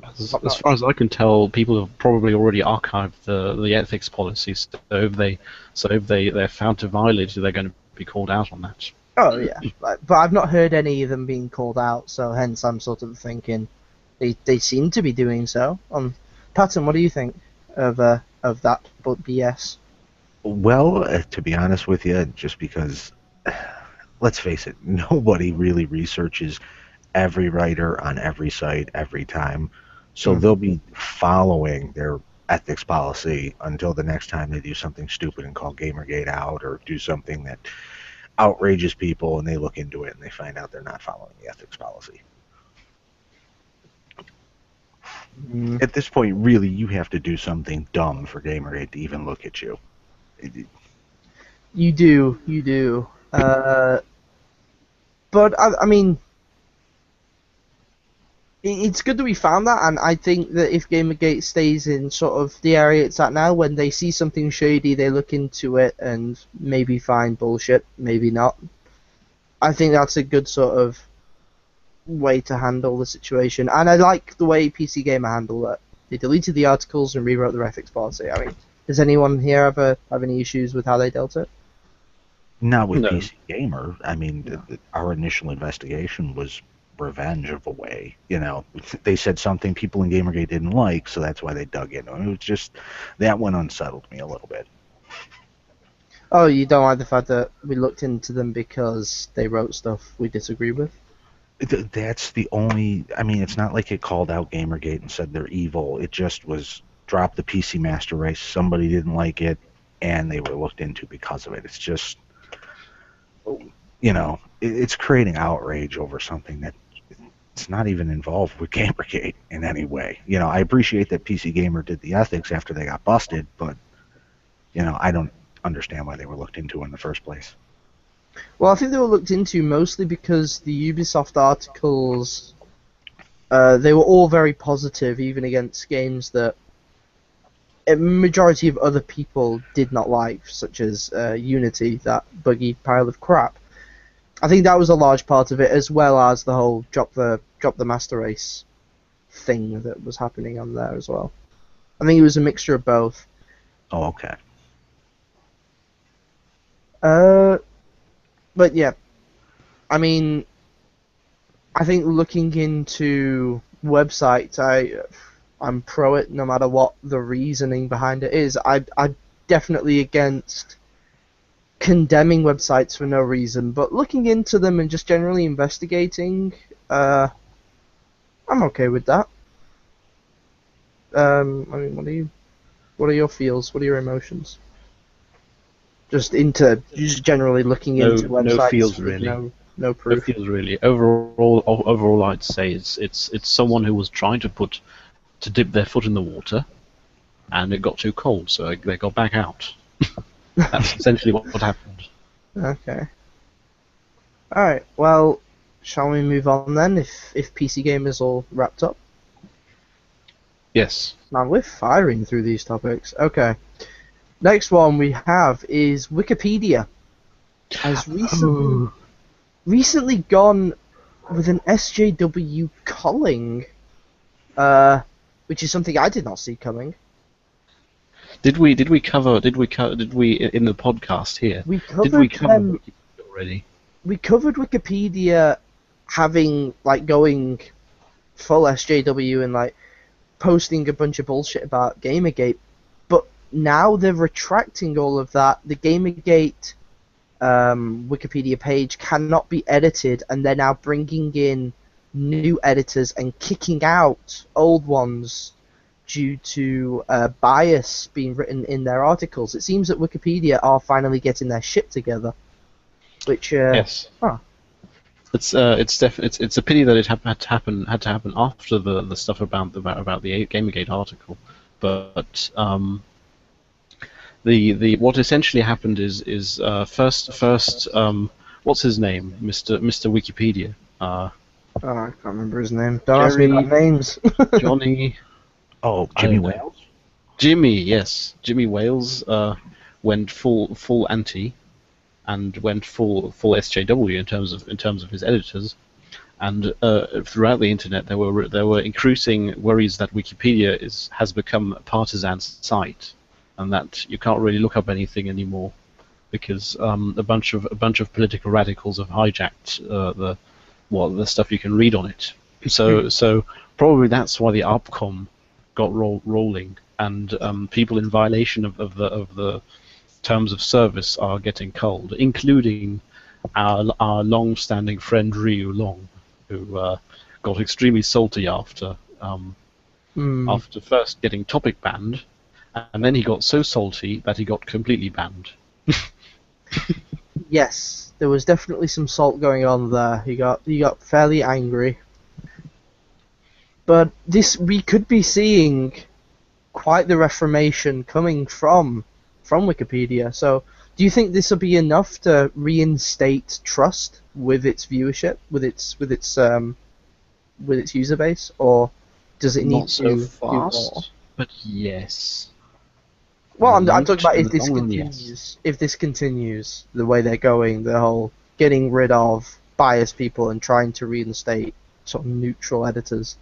[SPEAKER 2] As far as I can tell, people have probably already archived the ethics policies. So if they're found to violate it, they're going to be called out on that.
[SPEAKER 1] Oh yeah, but I've not heard any of them being called out. So hence, I'm sort of thinking they seem to be doing so. Patton, what do you think of that BS?
[SPEAKER 3] Well, to be honest with you, just because, let's face it, nobody really researches every writer on every site every time. So they'll be following their ethics policy until the next time they do something stupid and call Gamergate out, or do something that outrages people, and they look into it and they find out they're not following the ethics policy. At this point, really, you have to do something dumb for Gamergate to even look at you.
[SPEAKER 1] You do. But I mean, it's good that we found that, and I think that if Gamergate stays in sort of the area it's at now, when they see something shady, they look into it and maybe find bullshit, maybe not. I think that's a good sort of way to handle the situation, and I like the way PC Gamer handled it. They deleted the articles and rewrote their ethics policy. I mean, does anyone here ever have any issues with how they dealt it?
[SPEAKER 3] Not with PC Gamer. I mean, our initial investigation was revenge of a way. They said something people in Gamergate didn't like, so that's why they dug in. It was just, that one unsettled me a little bit.
[SPEAKER 1] Oh, you don't like the fact that we looked into them because they wrote stuff we disagree with?
[SPEAKER 3] That's the only... I mean, it's not like it called out Gamergate and said they're evil. It just was, drop the PC Master Race. Somebody didn't like it, and they were looked into because of it. It's just... it's creating outrage over something that it's not even involved with Gamergate in any way. I appreciate that PC Gamer did the ethics after they got busted, but, I don't understand why they were looked into in the first place.
[SPEAKER 1] Well, I think they were looked into mostly because the Ubisoft articles, they were all very positive, even against games that a majority of other people did not like, such as Unity, that buggy pile of crap. I think that was a large part of it, as well as the whole drop the Master Race thing that was happening on there as well. I think it was a mixture of both.
[SPEAKER 3] Oh, okay.
[SPEAKER 1] But yeah, I mean, I think looking into websites, I'm pro it no matter what the reasoning behind it is. I'm definitely against condemning websites for no reason, but looking into them and just generally investigating, I'm okay with that. I mean, what are your feels? What are your emotions? Just generally looking into
[SPEAKER 2] No
[SPEAKER 1] websites
[SPEAKER 2] feels
[SPEAKER 1] with
[SPEAKER 2] really.
[SPEAKER 1] no
[SPEAKER 2] No
[SPEAKER 1] proof.
[SPEAKER 2] feels really. Overall, I'd say it's someone who was trying to dip their foot in the water, and it got too cold, so they got back out. That's essentially what happened.
[SPEAKER 1] Okay. Alright, well, shall we move on then, if PC Game is all wrapped up?
[SPEAKER 2] Yes.
[SPEAKER 1] Man, we're firing through these topics. Okay. Next one we have is Wikipedia. Has recently gone with an SJW culling, which is something I did not see coming.
[SPEAKER 2] Did we cover in the podcast here?
[SPEAKER 1] We
[SPEAKER 2] Did we
[SPEAKER 1] covered
[SPEAKER 2] cover Wikipedia already?
[SPEAKER 1] we covered Wikipedia having going full SJW and posting a bunch of bullshit about Gamergate, but now they're retracting all of that. The Gamergate Wikipedia page cannot be edited, and they're now bringing in new editors and kicking out old ones due to bias being written in their articles. It seems that Wikipedia are finally getting their shit together. Which
[SPEAKER 2] yes.
[SPEAKER 1] Huh.
[SPEAKER 2] It's a pity that it had to happen after the stuff about the Gamergate article, but the what essentially happened is first what's his name, Mr. Wikipedia.
[SPEAKER 1] I can't remember his name. Don't ask me about names.
[SPEAKER 2] Johnny.
[SPEAKER 3] Oh, Jimmy Wales.
[SPEAKER 2] Jimmy, yes, Jimmy Wales went full anti, and went full SJW in terms of his editors, and throughout the internet there were increasing worries that Wikipedia has become a partisan site, and that you can't really look up anything anymore because a bunch of political radicals have hijacked the stuff you can read on it. So probably that's why the ARPCOM got rolling, and people in violation of the terms of service are getting culled, including our long-standing friend Ryu Long, who got extremely salty after first getting topic banned, and then he got so salty that he got completely banned.
[SPEAKER 1] Yes, there was definitely some salt going on there. He got fairly angry. But we could be seeing quite the reformation coming from Wikipedia. So, do you think this will be enough to reinstate trust with its viewership, with its user base, or does it need
[SPEAKER 2] Not so
[SPEAKER 1] to do
[SPEAKER 2] fast,
[SPEAKER 1] more?
[SPEAKER 2] but yes.
[SPEAKER 1] Well,
[SPEAKER 2] In the
[SPEAKER 1] I'm talking about
[SPEAKER 2] in
[SPEAKER 1] if
[SPEAKER 2] the
[SPEAKER 1] this
[SPEAKER 2] long run,
[SPEAKER 1] continues.
[SPEAKER 2] yes.
[SPEAKER 1] If this continues the way they're going, the whole getting rid of biased people and trying to reinstate sort of neutral editors.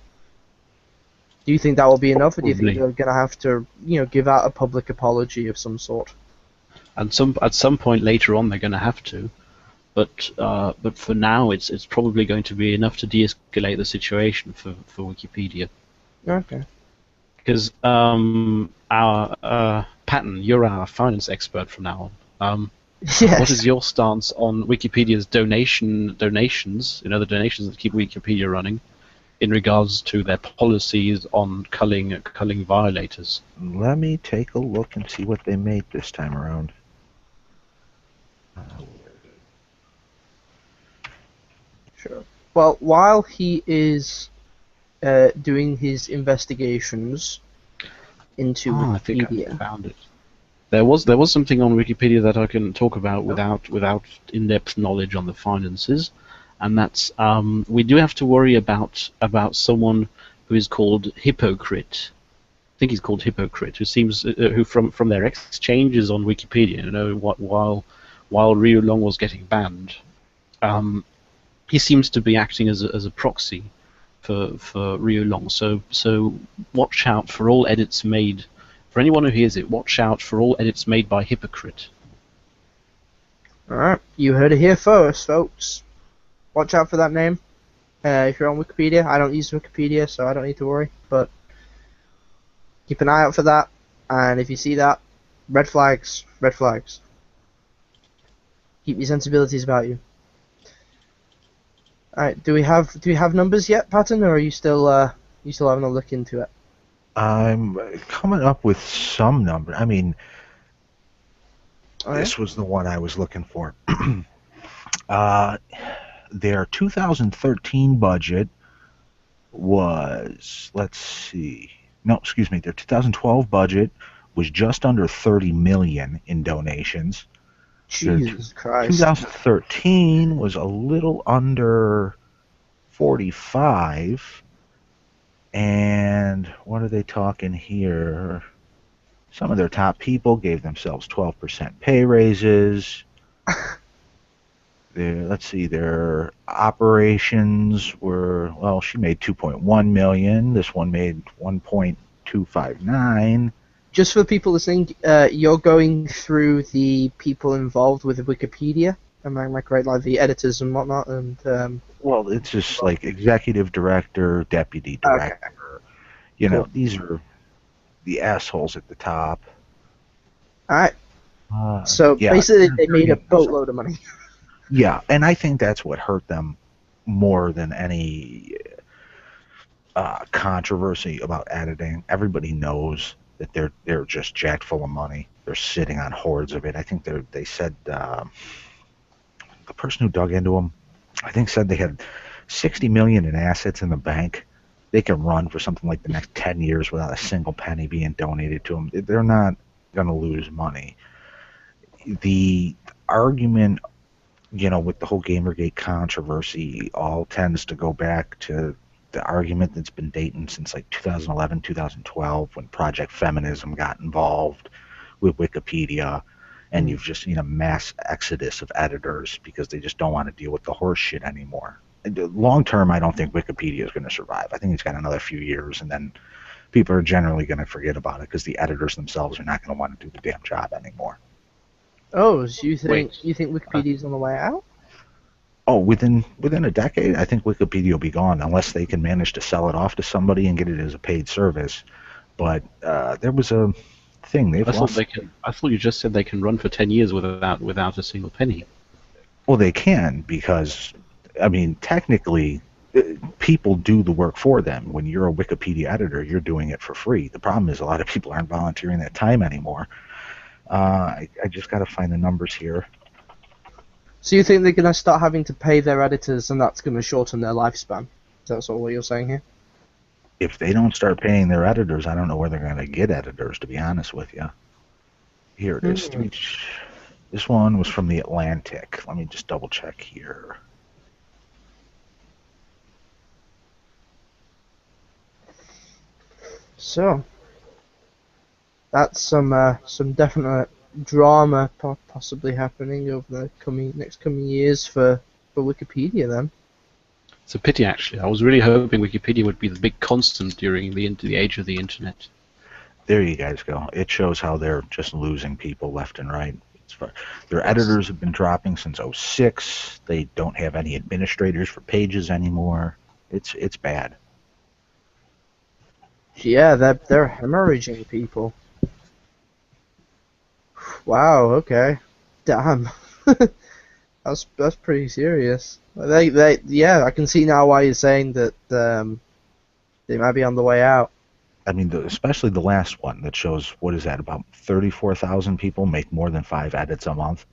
[SPEAKER 1] Do you think that will be enough, or do you think
[SPEAKER 2] Probably.
[SPEAKER 1] they're going to have to, give out a public apology of some sort?
[SPEAKER 2] And at some point later on, they're going to have to. But for now, it's probably going to be enough to de-escalate the situation for Wikipedia.
[SPEAKER 1] Okay.
[SPEAKER 2] Because our Patton, you're our finance expert from now on.
[SPEAKER 1] Yes.
[SPEAKER 2] What is your stance on Wikipedia's donations? The donations that keep Wikipedia running, in regards to their policies on culling violators.
[SPEAKER 3] Let me take a look and see what they made this time around.
[SPEAKER 1] Sure. Well, while he is doing his investigations into
[SPEAKER 2] I think
[SPEAKER 1] Wikipedia,
[SPEAKER 2] I found it. There was something on Wikipedia that I can talk about without in-depth knowledge on the finances, and that's we do have to worry about someone who is called Hypocrite. I think he's called Hypocrite, who seems who from their exchanges on Wikipedia, while Ryu Long was getting banned, he seems to be acting as a proxy for Ryu Long. So watch out for all edits made. For anyone who hears it, watch out for all edits made by Hypocrite.
[SPEAKER 1] Alright, you heard it here first, folks. Watch out for that name. If you're on Wikipedia, I don't use Wikipedia, so I don't need to worry, but keep an eye out for that, and if you see that, red flags, red flags. Keep your sensibilities about you. Alright, do we have numbers yet, Patton, or are you still having a look into it?
[SPEAKER 3] I'm coming up with some number. I mean,
[SPEAKER 1] Alright.
[SPEAKER 3] this was the one I was looking for. Their 2013 budget was, let's see, no, excuse me, their 2012 budget was just under 30 million in donations.
[SPEAKER 1] Jesus Christ.
[SPEAKER 3] 2013 was a little under 45. And what are they talking here? Some of their top people gave themselves 12% pay raises. Let's see, their operations were, well, she made 2.1 million. This one made 1.259.
[SPEAKER 1] Just for people listening, you're going through the people involved with Wikipedia, am I correct? Like the editors and whatnot, and
[SPEAKER 3] well, it's just like executive director, deputy director. Okay. You know, these are the assholes at the top.
[SPEAKER 1] Alright. So yeah, basically they made a boatload of money.
[SPEAKER 3] Yeah, and I think that's what hurt them more than any controversy about editing. Everybody knows that they're just jacked full of money. They're sitting on hordes of it. I think they said the person who dug into them, I think, said they had 60 million in assets in the bank. They can run for something like the next 10 years without a single penny being donated to them. They're not going to lose money. The argument, you know, with the whole Gamergate controversy all tends to go back to the argument that's been dating since like 2011, 2012, when Project Feminism got involved with Wikipedia, and you've just seen a mass exodus of editors because they just don't want to deal with the horse shit anymore. Long term, I don't think Wikipedia is going to survive. I think it's got another few years, and then people are generally going to forget about it because the editors themselves are not going to want to do the damn job anymore.
[SPEAKER 1] Oh, so you think Wikipedia is on the way out?
[SPEAKER 3] Oh, within a decade, I think Wikipedia will be gone unless they can manage to sell it off to somebody and get it as a paid service. But there was a thing
[SPEAKER 2] I thought you just said they can run for 10 years without a single penny.
[SPEAKER 3] Well, they can because, I mean, technically, people do the work for them. When you're a Wikipedia editor, you're doing it for free. The problem is a lot of people aren't volunteering that time anymore. I just got to find the numbers here.
[SPEAKER 1] So you think they're going to start having to pay their editors, and that's going to shorten their lifespan? Is that sort of what you're saying here?
[SPEAKER 3] If they don't start paying their editors, I don't know where they're going to get editors, to be honest with you. Here it is. This one was from The Atlantic. Let me just double check here.
[SPEAKER 1] So, that's some definite drama possibly happening over the next coming years for Wikipedia then.
[SPEAKER 2] It's a pity, actually. I was really hoping Wikipedia would be the big constant during the age of the internet.
[SPEAKER 3] There you guys go. It shows how they're just losing people left and right. Their editors have been dropping since 2006. They don't have any administrators for pages anymore. It's bad.
[SPEAKER 1] Yeah, they're hemorrhaging people. Wow. Okay. Damn. That's pretty serious. Yeah, I can see now why you're saying that they might be on the way out.
[SPEAKER 3] I mean, especially the last one that shows, what is that, about 34,000 people make more than 5 edits a month.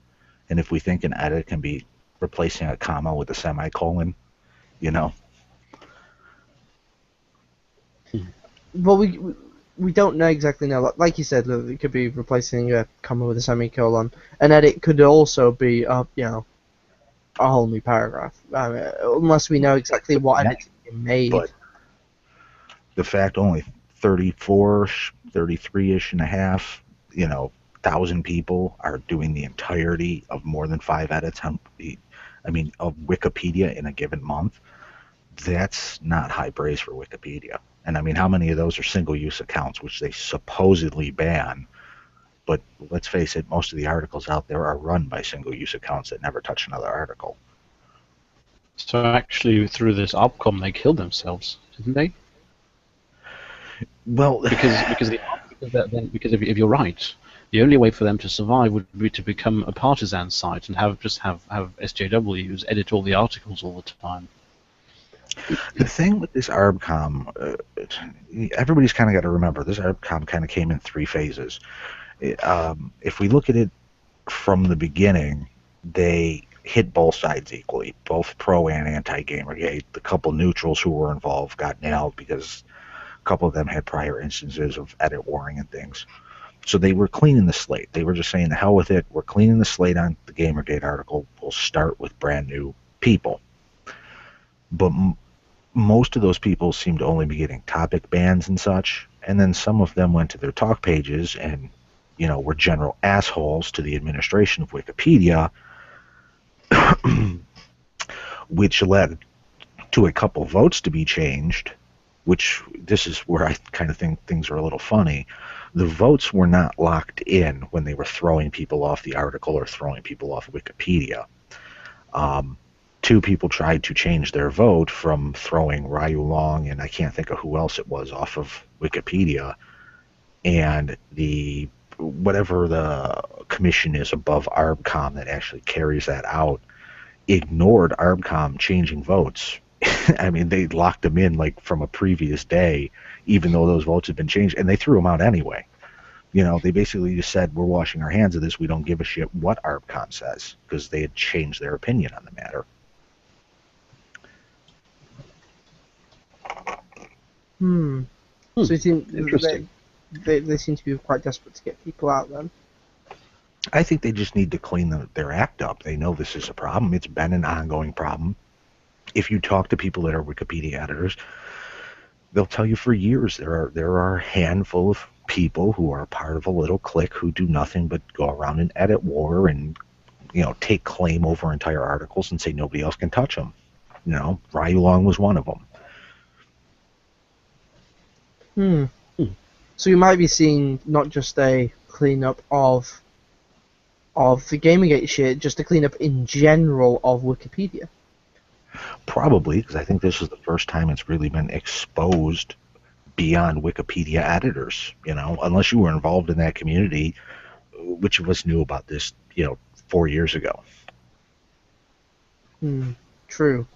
[SPEAKER 3] And if we think an edit can be replacing a comma with a semicolon, you know.
[SPEAKER 1] Well, we don't know exactly now. Like you said, look, it could be replacing a comma with a semicolon. An edit could also be, a whole new paragraph. Unless we know exactly what edits have been made.
[SPEAKER 3] But the fact only 33-ish and a half, thousand people are doing the entirety of more than 5 edits of Wikipedia in a given month. That's not high praise for Wikipedia. And I mean, how many of those are single-use accounts, which they supposedly ban, but let's face it, most of the articles out there are run by single-use accounts that never touch another article.
[SPEAKER 2] So actually, through this outcome, they killed themselves, didn't they?
[SPEAKER 3] Well,
[SPEAKER 2] Because if you're right, the only way for them to survive would be to become a partisan site and have SJWs edit all the articles all the time.
[SPEAKER 3] the thing with this ArbCom, everybody's kind of got to remember, this ArbCom kind of came in 3 phases. If we look at it from the beginning, they hit both sides equally, both pro and anti-Gamergate. The couple neutrals who were involved got nailed because a couple of them had prior instances of edit warring and things. So they were cleaning the slate. They were just saying, the hell with it, we're cleaning the slate on the Gamergate article, we'll start with brand new people. But most of those people seem to only be getting topic bans and such, and then some of them went to their talk pages and, were general assholes to the administration of Wikipedia, which led to a couple votes to be changed, which this is where I kind of think things are a little funny. The votes were not locked in when they were throwing people off the article or throwing people off Wikipedia. 2 people tried to change their vote from throwing Ryu Long and I can't think of who else it was off of Wikipedia, and whatever the commission is above ArbCom that actually carries that out ignored ArbCom changing votes. I mean, they locked them in like from a previous day, even though those votes had been changed, and they threw them out anyway. They basically just said, we're washing our hands of this. We don't give a shit what ArbCom says, because they had changed their opinion on the matter.
[SPEAKER 1] So you think
[SPEAKER 2] Interesting.
[SPEAKER 1] they seem to be quite desperate to get people out then?
[SPEAKER 3] I think they just need to clean their act up. They know this is a problem. It's been an ongoing problem. If you talk to people that are Wikipedia editors, they'll tell you for years there are a handful of people who are part of a little clique who do nothing but go around and edit war and take claim over entire articles and say nobody else can touch them. Ryu Long was one of them.
[SPEAKER 1] So you might be seeing not just a cleanup of the Gamergate shit, just a cleanup in general of Wikipedia.
[SPEAKER 3] Probably, because I think this is the first time it's really been exposed beyond Wikipedia editors. Unless you were involved in that community, which of us knew about this, 4 years ago?
[SPEAKER 1] True.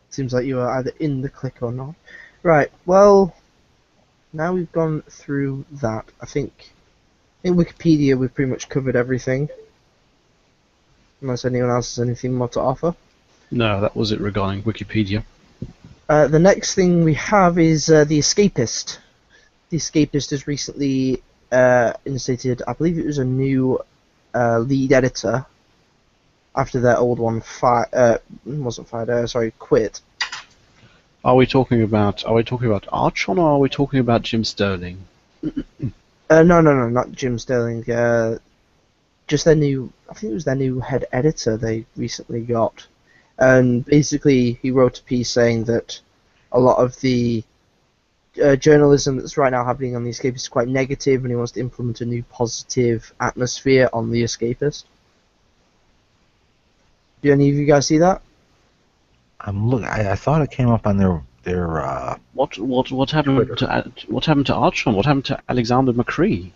[SPEAKER 1] Seems like you are either in the clique or not. Right. Well, now we've gone through that. I think in Wikipedia we've pretty much covered everything. Unless anyone else has anything more to offer.
[SPEAKER 2] No, that was it regarding Wikipedia.
[SPEAKER 1] The next thing we have is The Escapist. The Escapist has recently instated, I believe it was a new lead editor after their old one quit.
[SPEAKER 2] Are we talking about Archon or are we talking about Jim Sterling?
[SPEAKER 1] No, not Jim Sterling. Just their new, I think it was their new head editor they recently got. And basically he wrote a piece saying that a lot of the journalism that's right now happening on The Escapist is quite negative, and he wants to implement a new positive atmosphere on The Escapist. Do any of you guys see that?
[SPEAKER 3] I'm looking. I thought it came up on their
[SPEAKER 2] What happened to Archon? What happened to Alexander McCree?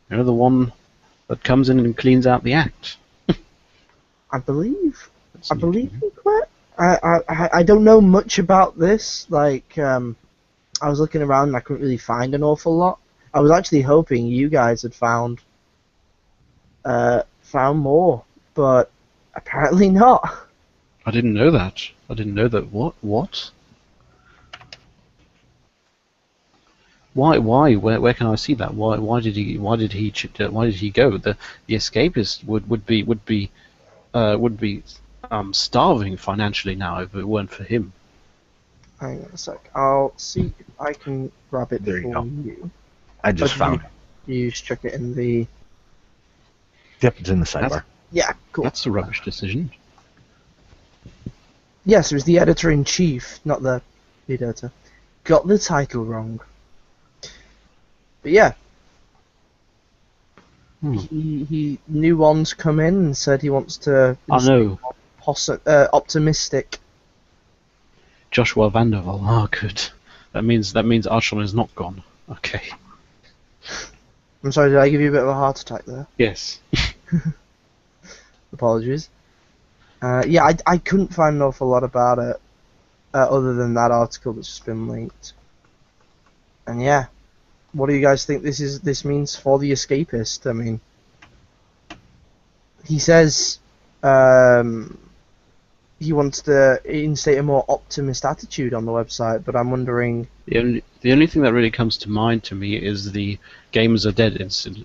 [SPEAKER 2] The one that comes in and cleans out the act.
[SPEAKER 1] I believe he quit. I don't know much about this. Like, I was looking around and I couldn't really find an awful lot. I was actually hoping you guys had found more, but apparently not.
[SPEAKER 2] I didn't know that. What? Why? Where can I see that? Why did he go? The Escapist would be starving financially now if it weren't for him.
[SPEAKER 1] Hang on a sec. I'll see if I can grab it
[SPEAKER 3] There you
[SPEAKER 1] for
[SPEAKER 3] go.
[SPEAKER 1] you.
[SPEAKER 3] I just found it.
[SPEAKER 1] You just check it in the...
[SPEAKER 3] Yep, it's in the sidebar.
[SPEAKER 1] Yeah, cool.
[SPEAKER 2] That's a rubbish decision.
[SPEAKER 1] Yes, it was the editor-in-chief, not the lead editor. Got the title wrong. But yeah. He new ones come in and said he wants to
[SPEAKER 2] I know.
[SPEAKER 1] optimistic.
[SPEAKER 2] Joshua Vanderwall. Oh, good. That means Archon is not gone. Okay.
[SPEAKER 1] I'm sorry, did I give you a bit of a heart attack there?
[SPEAKER 2] Yes.
[SPEAKER 1] Apologies. Yeah, I couldn't find an awful lot about it, other than that article that's just been linked. And yeah, what do you guys think this means for the escapist? I mean, he says he wants to instate a more optimist attitude on the website, but I'm wondering.
[SPEAKER 2] The only thing that really comes to mind to me is the Gamers Are Dead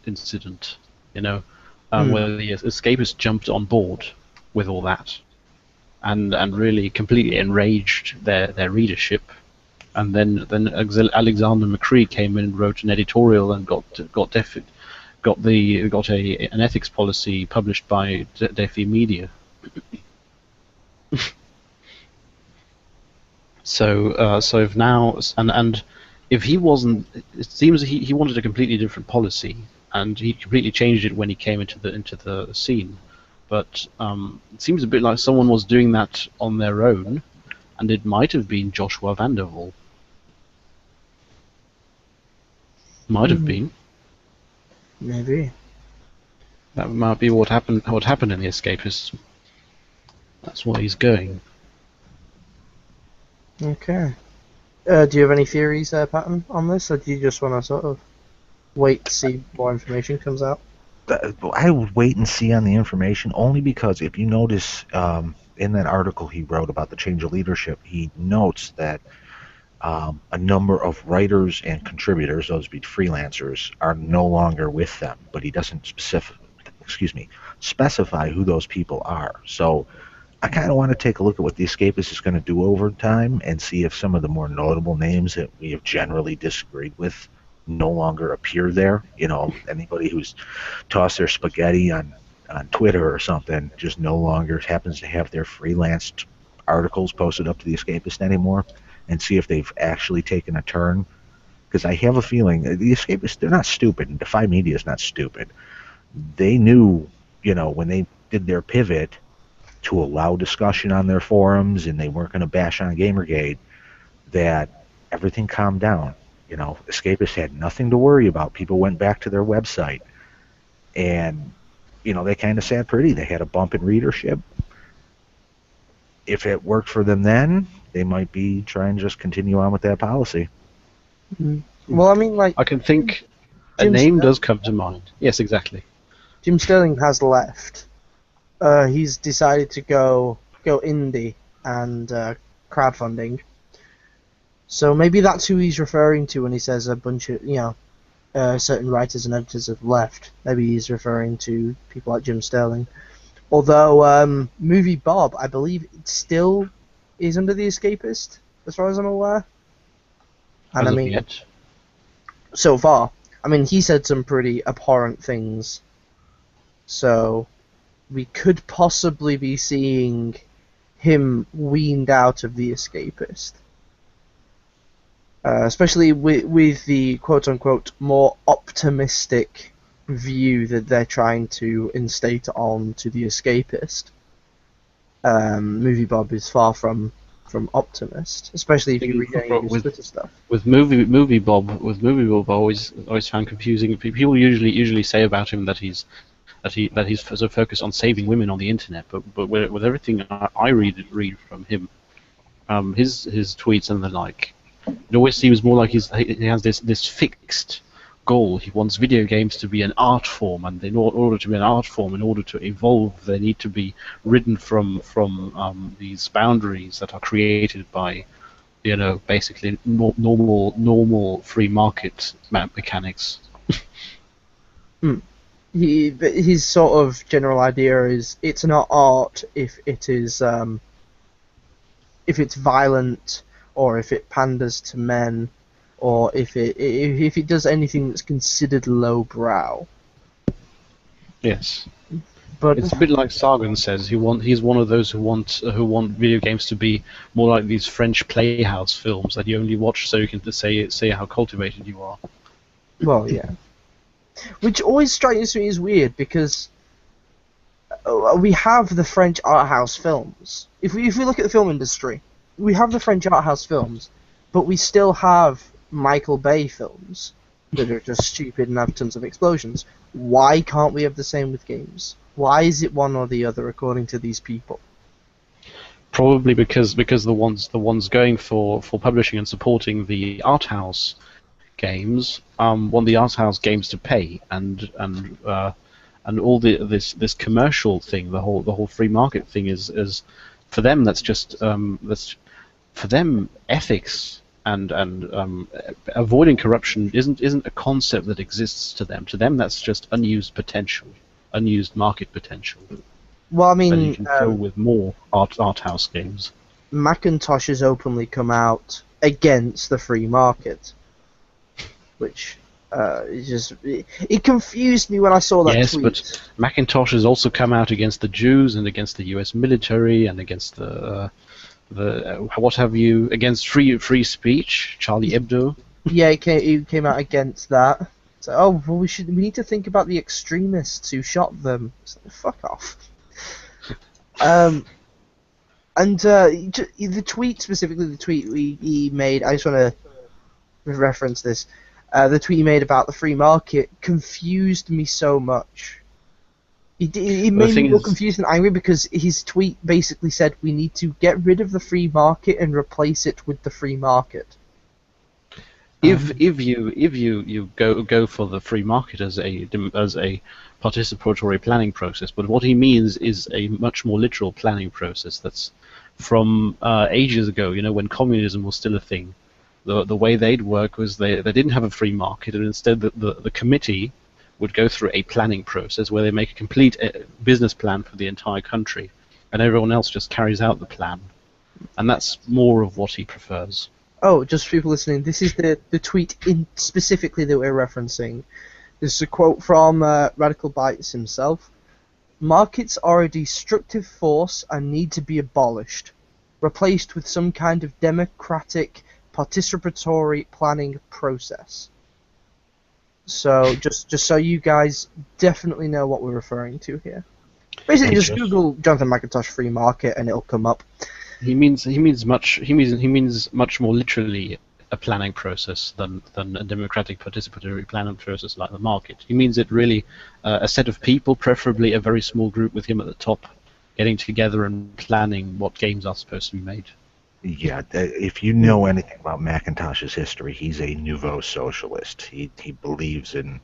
[SPEAKER 2] incident. You know, where the escapists jumped on board with all that, and really completely enraged their readership, and then Alexander McCree came in and wrote an editorial and got an ethics policy published by Defi Media. So if now and if he wasn't, it seems he wanted a completely different policy, and he completely changed it when he came into the scene. But it seems a bit like someone was doing that on their own, and it might have been Joshua Vanderwall. Might have been.
[SPEAKER 1] Maybe.
[SPEAKER 2] That might be what happened in the Escapists. That's why he's going.
[SPEAKER 1] Okay. Do you have any theories, Patton, on this, or do you just want to sort of wait to see more information comes out?
[SPEAKER 3] I would wait and see on the information, only because if you notice in that article he wrote about the change of leadership, he notes that a number of writers and contributors, those be freelancers, are no longer with them, but he doesn't specify who those people are. So I kind of want to take a look at what the Escapist is going to do over time and see if some of the more notable names that we have generally disagreed with no longer appear there. You know, anybody who's tossed their spaghetti on Twitter or something just no longer happens to have their freelanced articles posted up to the Escapist anymore, and see if they've actually taken a turn. Because I have a feeling the Escapists, they're not stupid, and Defy Media is not stupid. They knew, you know, when they did their pivot to allow discussion on their forums and they weren't going to bash on Gamergate, that everything calmed down. You know, Escapists had nothing to worry about. People went back to their website, and, you know, they kind of sat pretty. They had a bump in readership. If it worked for them then, they might be trying to just continue on with that policy.
[SPEAKER 1] Well, I mean, like,
[SPEAKER 2] I can think
[SPEAKER 1] Jim
[SPEAKER 2] a name
[SPEAKER 1] Sterling.
[SPEAKER 2] does come to mind. Yes, exactly.
[SPEAKER 1] Jim Sterling has left. He's decided to go indie and crowdfunding. So maybe that's who he's referring to when he says a bunch of, certain writers and editors have left. Maybe he's referring to people like Jim Sterling. Although Movie Bob, I believe, still is under the Escapist, as far as I'm aware. And
[SPEAKER 2] As
[SPEAKER 1] I
[SPEAKER 2] of
[SPEAKER 1] mean,
[SPEAKER 2] yet.
[SPEAKER 1] so far, I mean, he said some pretty abhorrent things. So we could possibly be seeing him weaned out of the Escapist. Especially with the quote-unquote more optimistic view that they're trying to instate on to the Escapist. Movie Bob is far from optimist, especially if you read any of his Twitter stuff.
[SPEAKER 2] With movie Bob, I always found confusing. People usually say about him that he's so focused on saving women on the internet, but with everything I read from him, his tweets and the like, it always seems more like he has this fixed goal. He wants video games to be an art form, and in order to be an art form, in order to evolve, they need to be ridden from these boundaries that are created by, basically normal free market mechanics.
[SPEAKER 1] His sort of general idea is it's not art if it is if it's violent, or if it panders to men, or if it does anything that's considered lowbrow.
[SPEAKER 2] Yes,
[SPEAKER 1] but
[SPEAKER 2] it's a bit like Sargon says. He's one of those who want video games to be more like these French playhouse films that you only watch so you can say how cultivated you are.
[SPEAKER 1] Well, yeah. Which always strikes me as weird because we have the French art house films. If we look at the film industry, we have the French art house films, but we still have Michael Bay films that are just stupid and have tons of explosions. Why can't we have the same with games? Why is it one or the other according to these people?
[SPEAKER 2] Probably because the ones going for publishing and supporting the art house games want the art house games to pay, and all this commercial thing, the whole free market thing is for them, that's just that's for them, ethics and avoiding corruption isn't a concept that exists to them. To them, that's just unused potential, unused market potential.
[SPEAKER 1] Well, I
[SPEAKER 2] That you
[SPEAKER 1] mean,
[SPEAKER 2] can fill with more art house games.
[SPEAKER 1] Macintosh has openly come out against the free market, which it confused me when I saw that
[SPEAKER 2] Yes,
[SPEAKER 1] tweet.
[SPEAKER 2] but Macintosh has also come out against the Jews and against the U.S. military and against the what have you, against free speech, Charlie Hebdo.
[SPEAKER 1] Yeah, he came out against that. So, oh, well, we need to think about the extremists who shot them. It's like, fuck off. And the tweet, specifically the tweet he made, I just want to reference this. The tweet he made about the free market confused me so much. It made me feel confused and angry because his tweet basically said we need to get rid of the free market and replace it with the free market.
[SPEAKER 2] If you go for the free market as a participatory planning process, but what he means is a much more literal planning process that's from ages ago. You know, when communism was still a thing, the way they'd work was they didn't have a free market, and instead the committee would go through a planning process where they make a complete business plan for the entire country, and everyone else just carries out the plan, and that's more of what he prefers.
[SPEAKER 1] Oh, just for people listening, this is the tweet specifically that we're referencing. This is a quote from Radical Bytes himself. Markets are a destructive force and need to be abolished, replaced with some kind of democratic, participatory planning process. So, just so you guys definitely know what we're referring to here. Basically, just Google Jonathan Macintosh free market and it'll come up.
[SPEAKER 2] He means much more literally a planning process than a democratic participatory planning process like the market. He means it really a set of people, preferably a very small group with him at the top, getting together and planning what games are supposed to be made.
[SPEAKER 3] Yeah, if you know anything about Macintosh's history, he's a nouveau socialist. He believes in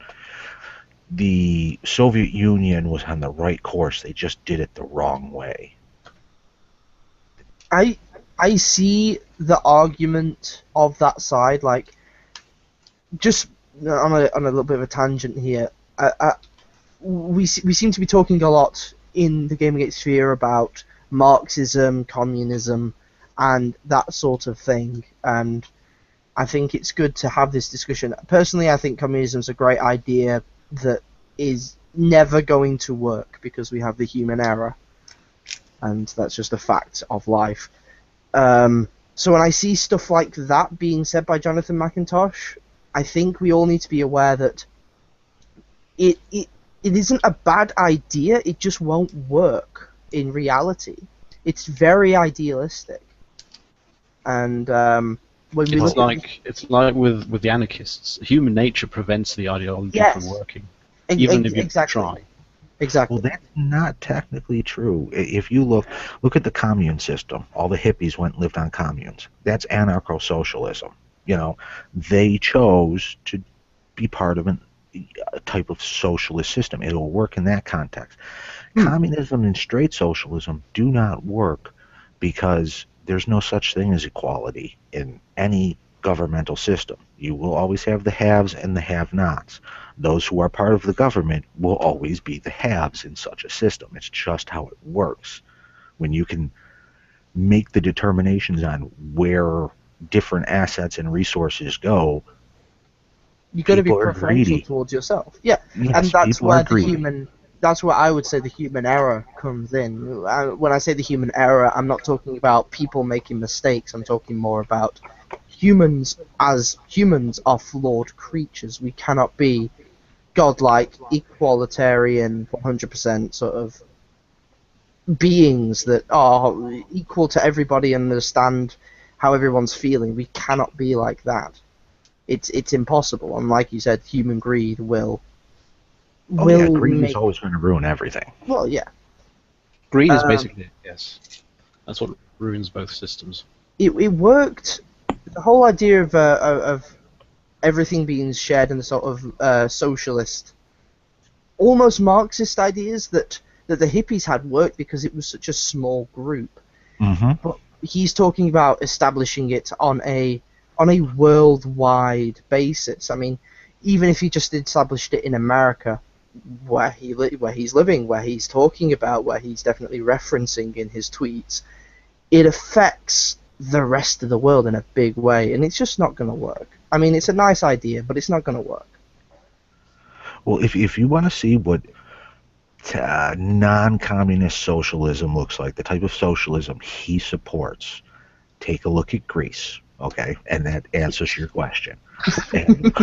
[SPEAKER 3] the Soviet Union was on the right course. They just did it the wrong way.
[SPEAKER 1] I see the argument of that side, like, just on a little bit of a tangent here. We seem to be talking a lot in the Gamergate sphere about Marxism, communism, and that sort of thing, and I think it's good to have this discussion. Personally, I think communism's a great idea that is never going to work because we have the human error, and that's just a fact of life. So when I see stuff like that being said by Jonathan Macintosh, I think we all need to be aware that it isn't a bad idea, it just won't work in reality. It's very idealistic. And when we
[SPEAKER 2] it's like with the anarchists, human nature prevents the ideology from working, even if you try.
[SPEAKER 1] Exactly.
[SPEAKER 3] Well, that's not technically true. If you look at the commune system, all the hippies went and lived on communes. That's anarcho-socialism. You know, they chose to be part of a type of socialist system. It'll work in that context. Communism and straight socialism do not work because there's no such thing as equality in any governmental system. You will always have the haves and the have-nots. Those who are part of the government will always be the haves in such a system. It's just how it works. When you can make the determinations on where different assets and resources go,
[SPEAKER 1] you got to be preferential towards yourself. Yeah,
[SPEAKER 3] yes,
[SPEAKER 1] and that's where that's where I would say the human error comes in. When I say the human error, I'm not talking about people making mistakes. I'm talking more about humans as humans are flawed creatures. We cannot be godlike, equalitarian, 100% sort of beings that are equal to everybody and understand how everyone's feeling. We cannot be like that. It's impossible. And like you said, human greed will.
[SPEAKER 3] Oh yeah,
[SPEAKER 1] will
[SPEAKER 3] greed
[SPEAKER 1] make,
[SPEAKER 3] is always going to ruin everything.
[SPEAKER 1] Well, yeah.
[SPEAKER 2] Greed is basically yes. That's what ruins both systems.
[SPEAKER 1] It worked. The whole idea of everything being shared in the sort of socialist, almost Marxist ideas that the hippies had worked because it was such a small group.
[SPEAKER 3] Mm-hmm.
[SPEAKER 1] But he's talking about establishing it on a worldwide basis. I mean, even if he just established it in America, where he's living, where he's talking about, where he's definitely referencing in his tweets, it affects the rest of the world in a big way, and it's just not going to work. I mean, it's a nice idea, but it's not going to work.
[SPEAKER 3] Well, if you want to see what non-communist socialism looks like, the type of socialism he supports, take a look at Greece, okay? And that answers your question. And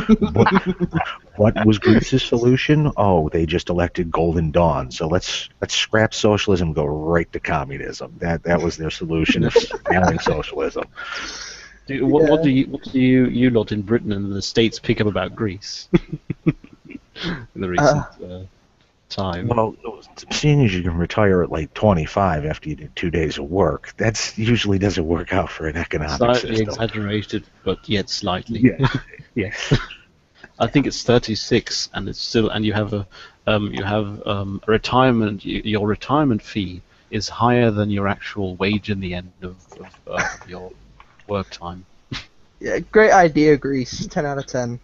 [SPEAKER 3] what was Greece's solution? Oh, they just elected Golden Dawn. So let's scrap socialism and go right to communism. That was their solution to failing socialism.
[SPEAKER 2] What do you lot in Britain and the States pick up about Greece in the recent time?
[SPEAKER 3] Well, seeing as you can retire at like 25 after you did 2 days of work, that's usually doesn't work out for an economic
[SPEAKER 2] Slightly
[SPEAKER 3] system.
[SPEAKER 2] exaggerated, but yet slightly.
[SPEAKER 3] Yeah. Yes.
[SPEAKER 2] I think it's 36, and it's still, and you have a retirement. Your retirement fee is higher than your actual wage in the end of your work time.
[SPEAKER 1] Yeah, great idea, Greece. 10 out of 10.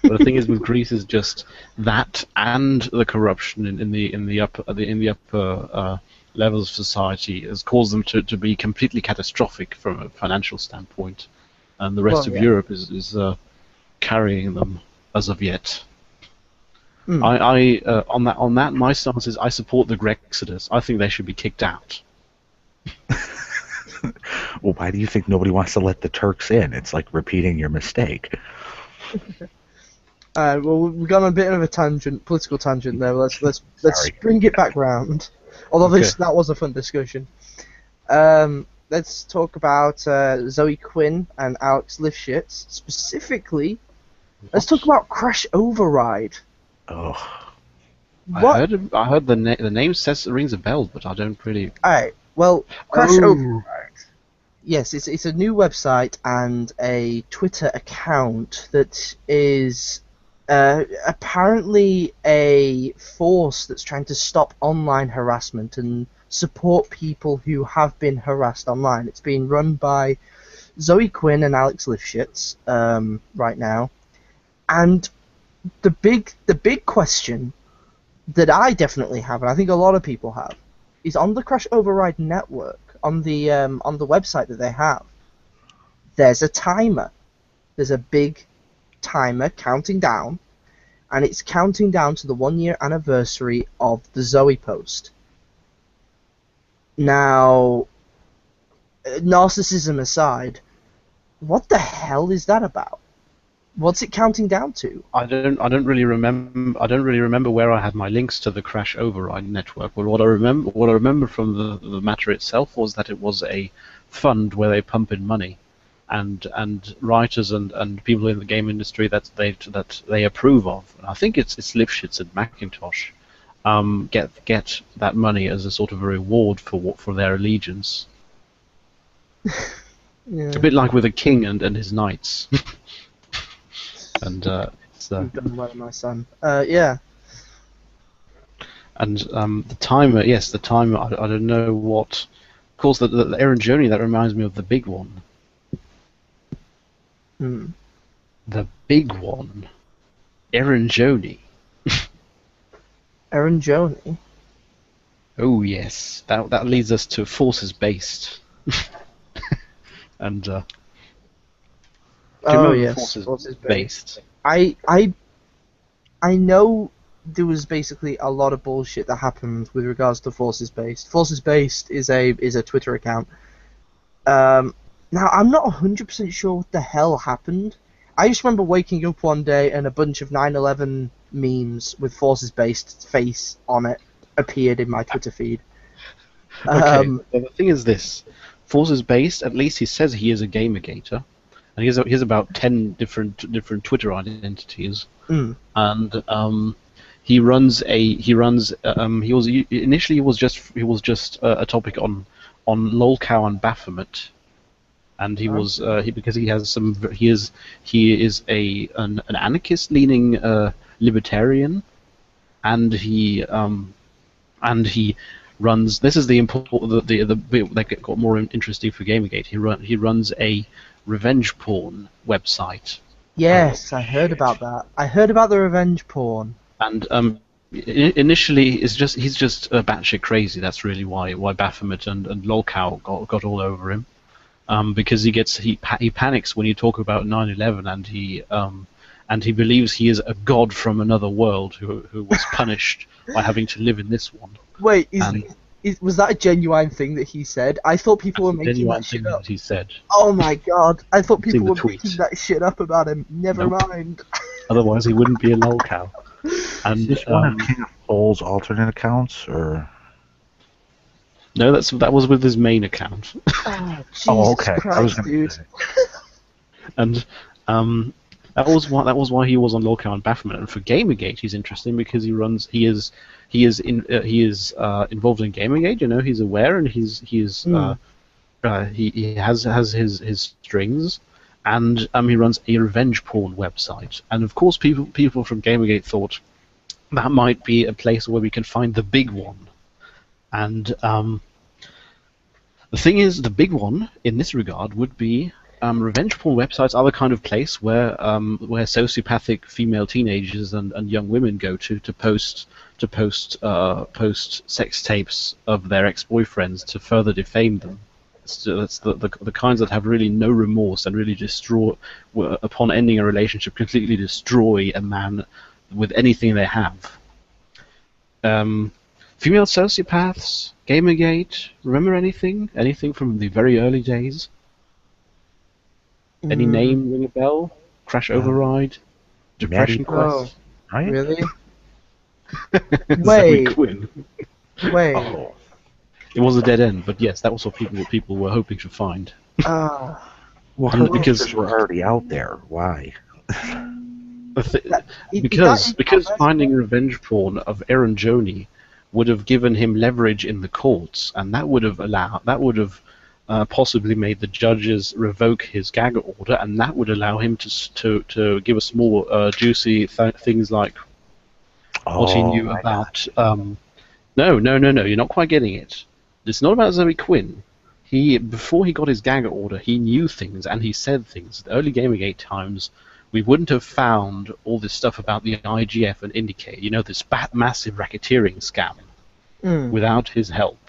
[SPEAKER 2] But the thing is, with Greece, is just that and the corruption in the upper levels of society has caused them to be completely catastrophic from a financial standpoint, and the rest of Europe is carrying them as of yet. I on that my stance is I support the Grexodus. I think they should be kicked out.
[SPEAKER 3] Well, why do you think nobody wants to let the Turks in? It's like repeating your mistake.
[SPEAKER 1] Well, we've gone on a bit of a tangent, political tangent there. Let's bring it back round. Although that was a fun discussion. Let's talk about Zoe Quinn and Alex Lifshitz. Specifically, let's talk about Crash Override.
[SPEAKER 3] Oh.
[SPEAKER 1] What?
[SPEAKER 2] I heard the name rings a bell, but I don't really.
[SPEAKER 1] Alright, well, Crash Override. Yes, it's a new website and a Twitter account that is apparently a force that's trying to stop online harassment and support people who have been harassed online. It's being run by Zoe Quinn and Alex Lifshitz right now. And the big question that I definitely have, and I think a lot of people have, is on the Crash Override network, on the website that they have, there's a timer. There's a big timer counting down, and it's counting down to the 1-year anniversary of the Zoe post. Now, narcissism aside, what the hell is that about? What's it counting down to?
[SPEAKER 2] I don't really remember where I had my links to the Crash Override network. But what I remember from the matter itself was that it was a fund where they pump in money, and writers and people in the game industry that they approve of. And I think it's Lifshitz and Macintosh get that money as a sort of a reward for their allegiance.
[SPEAKER 1] Yeah.
[SPEAKER 2] A bit like with a king and his knights. And
[SPEAKER 1] You've done well, my son. Yeah.
[SPEAKER 2] And the timer, yes, the timer. I don't know what. Of course, the Aaron Joni, that reminds me of the big one. The big one, Aaron Joni.
[SPEAKER 1] Aaron Joni.
[SPEAKER 2] Oh yes, that leads us to forces based. And forces based.
[SPEAKER 1] I know there was basically a lot of bullshit that happened with regards to forces based. Forces based is a Twitter account. Now I'm not 100% sure what the hell happened. I just remember waking up one day and a bunch of 9/11 memes with Forces-based face on it appeared in my Twitter feed.
[SPEAKER 2] Okay, well, the thing is this. Forces based, at least he says he is a gamergator. And he has about 10 different Twitter identities. And he runs initially he was just a topic on lolcow and Baphomet. And he was because he has some he is an anarchist leaning libertarian, and he runs. This is the important the bit that got more interesting for Gamergate. He runs a revenge porn website.
[SPEAKER 1] Yes, I heard about that. I heard about the revenge porn.
[SPEAKER 2] And initially he's just batshit crazy. That's really why Baphomet and lolcow got all over him. Because he panics when you talk about 9/11, and he believes he is a god from another world who was punished by having to live in this one.
[SPEAKER 1] Wait, was that a genuine thing that he said? I thought people were making that shit up.
[SPEAKER 2] That he said.
[SPEAKER 1] Oh my god! I thought people were making that shit up about him. Never mind.
[SPEAKER 2] Otherwise, he wouldn't be a lolcow. And
[SPEAKER 3] is this one of Kenneth Pohl's alternate accounts, or?
[SPEAKER 2] No, that was with his main account.
[SPEAKER 1] Oh, okay. Christ, I was gonna say.
[SPEAKER 2] And that was why he was on lolcow and Baphomet. And for Gamergate, he's interesting because he is involved in Gamergate. You know, he's aware, and he has his strings, and he runs a revenge porn website. And of course, people from Gamergate thought that might be a place where we can find the big one. And the thing is, the big one in this regard would be revenge porn websites are the kind of place where sociopathic female teenagers and young women go to post sex tapes of their ex-boyfriends to further defame them. That's the kinds that have really no remorse and really destroy, upon ending a relationship, completely destroy a man with anything they have. Female sociopaths, Gamergate. Remember anything? Anything from the very early days? Any name ring a bell? Crash Override, Depression Quest.
[SPEAKER 1] Oh, right? Really?
[SPEAKER 2] Zoe Quinn.
[SPEAKER 1] Wait.
[SPEAKER 2] Oh. It was a dead end, but yes, that was what people were hoping to find.
[SPEAKER 3] Well, because we're already out there. Why?
[SPEAKER 2] Because finding revenge porn of Aaron Joni would have given him leverage in the courts, and that would have possibly made the judges revoke his gag order, and that would allow him to give us more juicy things like what he knew about. No, you're not quite getting it. It's not about Zoe Quinn. Before he got his gag order, he knew things and he said things. The early Gamergate times, we wouldn't have found all this stuff about the IGF and Indicate, this massive racketeering scam, without his help.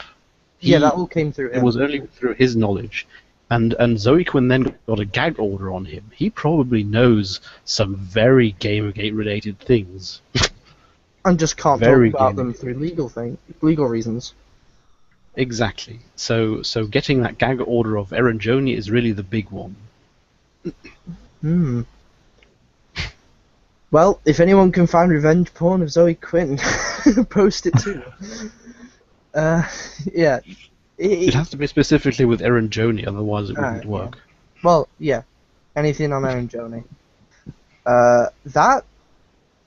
[SPEAKER 1] That all came through him.
[SPEAKER 2] It was only through his knowledge. And Zoe Quinn then got a gag order on him. He probably knows some very Gamergate-related things.
[SPEAKER 1] And just can't talk about them through legal reasons.
[SPEAKER 2] Exactly. So getting that gag order of Aaron Joni is really the big one.
[SPEAKER 1] Well, if anyone can find revenge porn of Zoe Quinn, post it too. Yeah.
[SPEAKER 2] It has to be specifically with Aaron Joni, otherwise it wouldn't work.
[SPEAKER 1] Yeah. Well, yeah. Anything on Aaron Joni.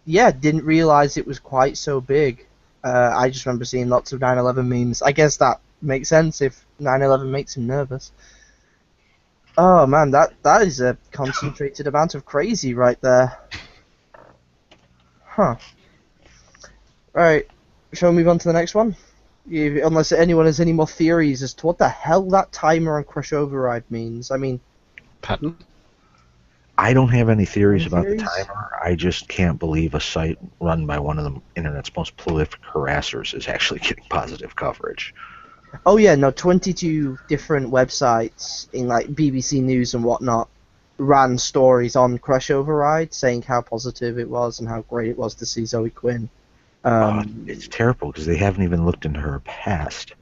[SPEAKER 1] Didn't realize it was quite so big. I just remember seeing lots of 9/11 memes. I guess that makes sense if 9/11 makes him nervous. Oh man, that is a concentrated amount of crazy right there. Huh. Right, shall we move on to the next one? Unless anyone has any more theories as to what the hell that timer on Crush Override means. I mean...
[SPEAKER 2] Patton?
[SPEAKER 3] I don't have any theories about the timer. I just can't believe a site run by one of the internet's most prolific harassers is actually getting positive coverage.
[SPEAKER 1] Oh yeah, no, 22 different websites in like BBC News and whatnot ran stories on Crush Override saying how positive it was and how great it was to see Zoe Quinn.
[SPEAKER 3] It's terrible because they haven't even looked into her past.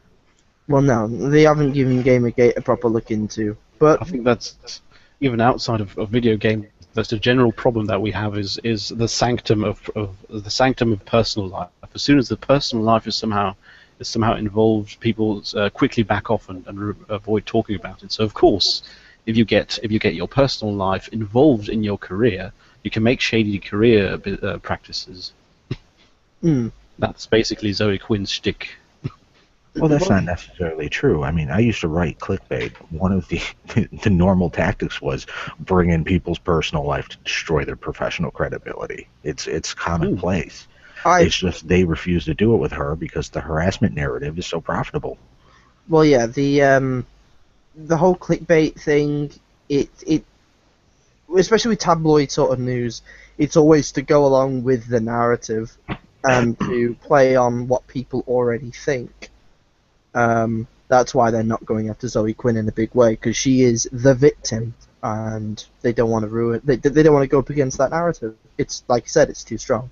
[SPEAKER 1] Well, no, they haven't given Gamergate a proper look into. But
[SPEAKER 2] I think that's even outside of video games. That's the general problem that we have is the sanctum of personal life. As soon as the personal life is somehow involved, people quickly back off and avoid talking about it. So of course, if you get your personal life involved in your career, you can make shady career practices.
[SPEAKER 1] Mm.
[SPEAKER 2] That's basically Zoe Quinn's shtick.
[SPEAKER 3] Well, that's not necessarily true. I mean, I used to write clickbait. One of the normal tactics was bring in people's personal life to destroy their professional credibility. It's commonplace. It's just they refuse to do it with her because the harassment narrative is so profitable.
[SPEAKER 1] Well, yeah, the whole clickbait thing, it especially with tabloid sort of news, it's always to go along with the narrative and to play on what people already think. That's why they're not going after Zoe Quinn in a big way, because she is the victim, and they don't want to ruin. They don't want to go up against that narrative. It's like I said, it's too strong.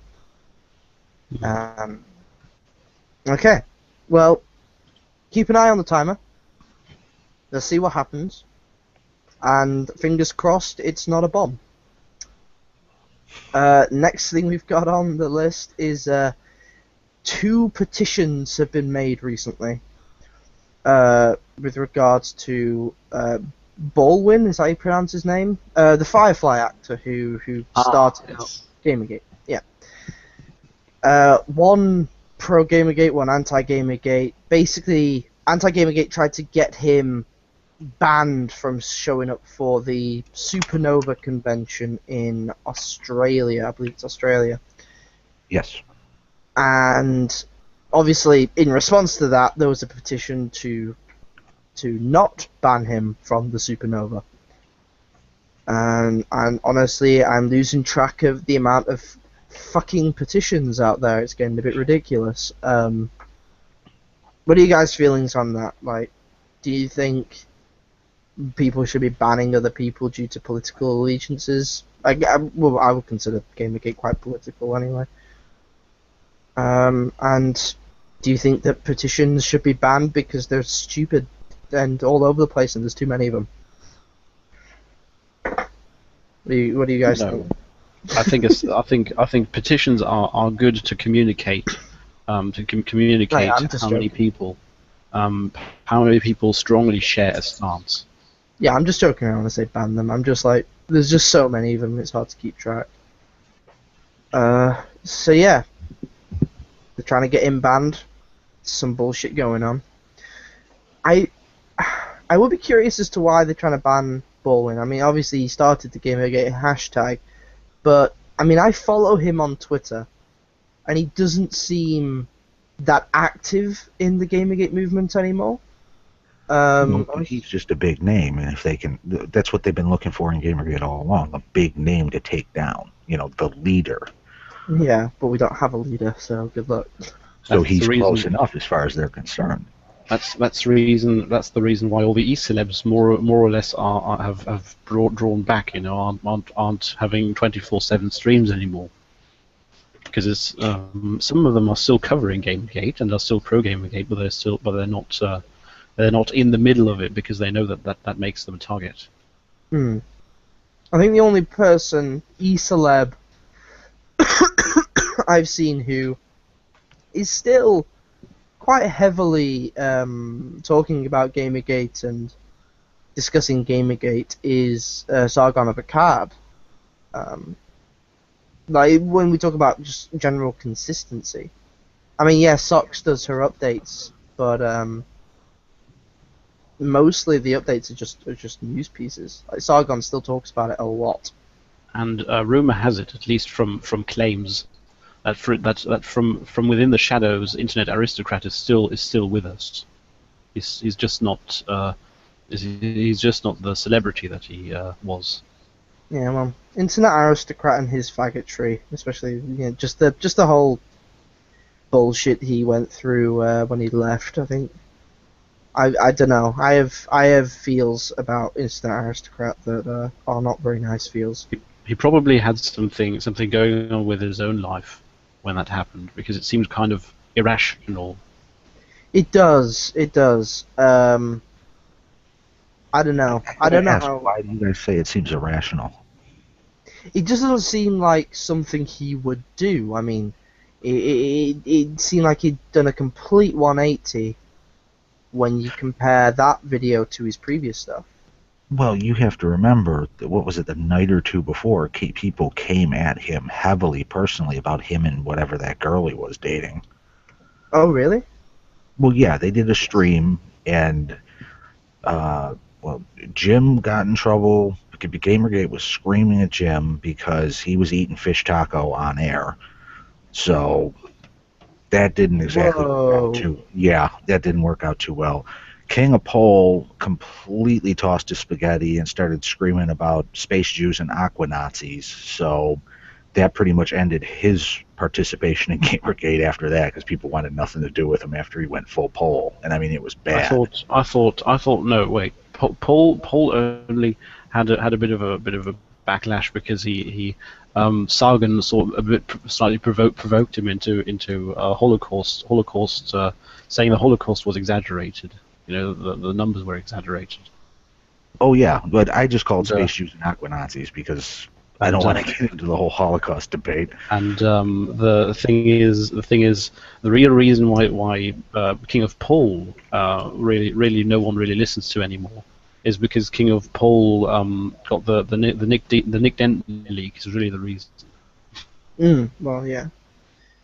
[SPEAKER 1] Okay, well, keep an eye on the timer. Let's see what happens, and fingers crossed, it's not a bomb. Next thing we've got on the list is 2 petitions have been made recently. With regards to Baldwin, is that how you pronounce his name? The Firefly actor who started out Gamergate. Yeah. One pro Gamergate, one anti Gamergate. Basically, anti Gamergate tried to get him banned from showing up for the Supernova convention in Australia. I believe it's Australia.
[SPEAKER 3] Yes.
[SPEAKER 1] And obviously, in response to that, there was a petition to not ban him from the Supernova. And honestly, I'm losing track of the amount of fucking petitions out there. It's getting a bit ridiculous. What are you guys' feelings on that? Like, do you think people should be banning other people due to political allegiances? I would consider Gamergate quite political anyway. And do you think that petitions should be banned because they're stupid and all over the place and there's too many of them? What do you guys think?
[SPEAKER 2] I think petitions are good to communicate communicate how many people strongly share a stance.
[SPEAKER 1] Yeah, I'm just joking around when I say ban them. I'm just like, there's just so many of them, it's hard to keep track. So yeah, they're trying to get him banned. Some bullshit going on. I would be curious as to why they're trying to ban Baldwin. I mean, obviously he started the Gamergate hashtag, but I mean, I follow him on Twitter, and he doesn't seem that active in the Gamergate movement anymore.
[SPEAKER 3] He's just a big name, and if they can, that's what they've been looking for in Gamergate all along—a big name to take down. You know, the leader.
[SPEAKER 1] Yeah, but we don't have a leader, so good luck.
[SPEAKER 3] So he's close enough as far as they're concerned.
[SPEAKER 2] That's the reason why all the e-celebs more or less have drawn back. You know, aren't having 24/7 streams anymore. Because it's some of them are still covering Gamergate and are still pro Gamergate, but they're not in the middle of it because they know that makes them a target.
[SPEAKER 1] I think the only person e-celeb I've seen who is still quite heavily talking about Gamergate and discussing Gamergate is Sargon of Akkad. Like when we talk about just general consistency, I mean, yeah, Sox does her updates, but mostly the updates are just news pieces. Like Sargon still talks about it a lot.
[SPEAKER 2] And rumor has it, at least from claims, that from within the shadows, Internet Aristocrat is still with us. He's just not the celebrity that he was.
[SPEAKER 1] Yeah, well, Internet Aristocrat and his faggotry, especially just the whole bullshit he went through when he left. I think I don't know. I have feels about Internet Aristocrat that are not very nice feels.
[SPEAKER 2] He probably had something going on with his own life when that happened, because it seemed kind of irrational.
[SPEAKER 1] It does. I don't know.
[SPEAKER 3] Why do you guys say it seems irrational?
[SPEAKER 1] it just doesn't seem like something he would do. I mean, it seemed like he'd done a complete 180 when you compare that video to his previous stuff.
[SPEAKER 3] Well, you have to remember that, what was it, the night or two before, people came at him heavily personally about him and whatever that girl he was dating.
[SPEAKER 1] Oh, really?
[SPEAKER 3] Well, yeah, they did a stream, and Jim got in trouble. Gamergate was screaming at Jim because he was eating fish taco on air. So that didn't exactly work out too. Yeah, that didn't work out too well. King of Pole completely tossed his spaghetti and started screaming about space Jews and aqua Nazis. So that pretty much ended his participation in Gamergate after that, because people wanted nothing to do with him after he went full pole. And I mean, it was bad.
[SPEAKER 2] I thought. No, wait. Paul only had a bit of a backlash because he Sargon sort of slightly provoked him into Holocaust saying the Holocaust was exaggerated. You know, the numbers were exaggerated.
[SPEAKER 3] Oh yeah, but I just called space Jews and aqua Nazis because I don't want to get into the whole Holocaust debate.
[SPEAKER 2] And the thing is, the real reason why King of Pole really no one really listens to anymore is because King of Pole got the Nick Denton leak is really the reason.
[SPEAKER 1] Well, yeah.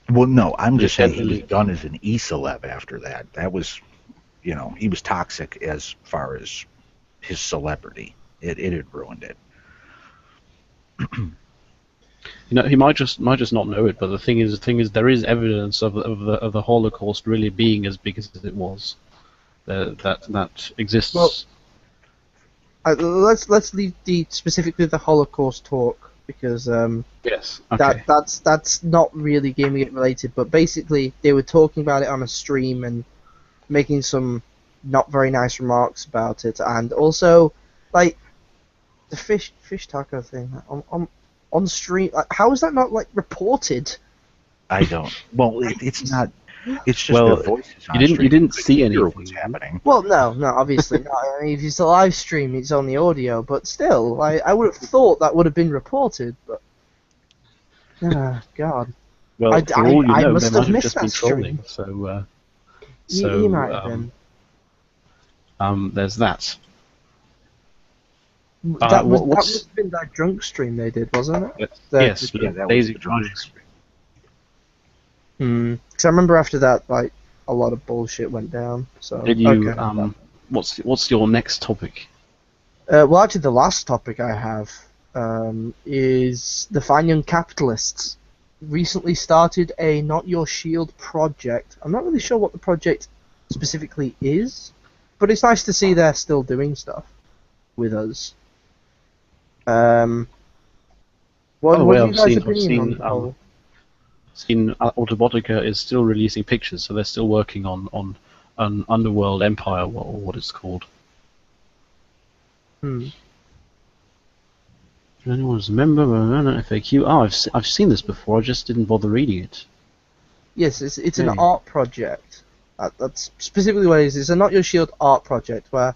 [SPEAKER 3] Well, no, I'm just saying he was done as an e-celeb after that. That was, he was toxic as far as his celebrity. It had ruined it.
[SPEAKER 2] He might just not know it, but the thing is, there is evidence of the Holocaust really being as big as it was. That exists.
[SPEAKER 1] Well, let's leave specifically the Holocaust talk, because
[SPEAKER 2] yes, okay.
[SPEAKER 1] that's not really Gamergate related, but basically they were talking about it on a stream and making some not very nice remarks about it, and also like the fish taco thing on stream. Like, how is that not reported?
[SPEAKER 3] I don't. Well, it's not. It's just
[SPEAKER 2] their
[SPEAKER 3] voices.
[SPEAKER 2] You didn't see anything.
[SPEAKER 3] What's happening?
[SPEAKER 1] Well, no, obviously not. I mean, if it's a live stream, it's only audio. But still, I would have thought that would have been reported. But God.
[SPEAKER 2] Well, for all you know,
[SPEAKER 1] must
[SPEAKER 2] they
[SPEAKER 1] have
[SPEAKER 2] might have
[SPEAKER 1] missed
[SPEAKER 2] just been
[SPEAKER 1] that
[SPEAKER 2] trolling. So
[SPEAKER 1] he might have been.
[SPEAKER 2] There's that.
[SPEAKER 1] That must have been that drunk stream they did, wasn't it?
[SPEAKER 2] Yes,
[SPEAKER 3] that
[SPEAKER 2] was
[SPEAKER 3] was
[SPEAKER 2] the drunk stream.
[SPEAKER 1] Because I remember after that, a lot of bullshit went down. So
[SPEAKER 2] did you?
[SPEAKER 1] Okay,
[SPEAKER 2] what's your next topic?
[SPEAKER 1] Well, actually, the last topic I have is the Fine Young Capitalists recently started a Not Your Shield project. I'm not really sure what the project specifically is, but it's nice to see they're still doing stuff with us. What are you guys' opinion on
[SPEAKER 2] seen Autobotica is still releasing pictures, so they're still working on an Underworld Empire, or what it's called. Does anyone remember FAQ? Oh, I've seen this before. I just didn't bother reading it.
[SPEAKER 1] Yes, it's an art project. That's specifically what it is. It's a Not Your Shield art project where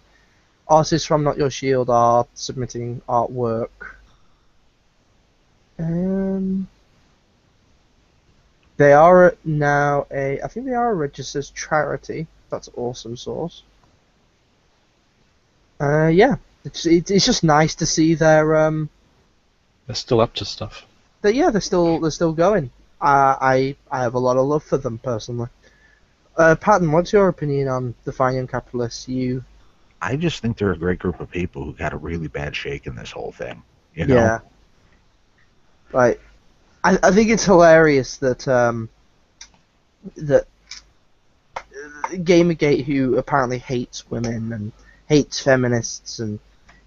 [SPEAKER 1] artists from Not Your Shield are submitting artwork. They are now I think they are a registered charity. That's awesome source. Yeah, it's just nice to see they're
[SPEAKER 2] still up to stuff.
[SPEAKER 1] They're still going. I have a lot of love for them personally. Patton, what's your opinion on the Fine Young Capitalists?
[SPEAKER 3] I just think they're a great group of people who got a really bad shake in this whole thing.
[SPEAKER 1] Yeah. Right. I think it's hilarious that that Gamergate, who apparently hates women and hates feminists and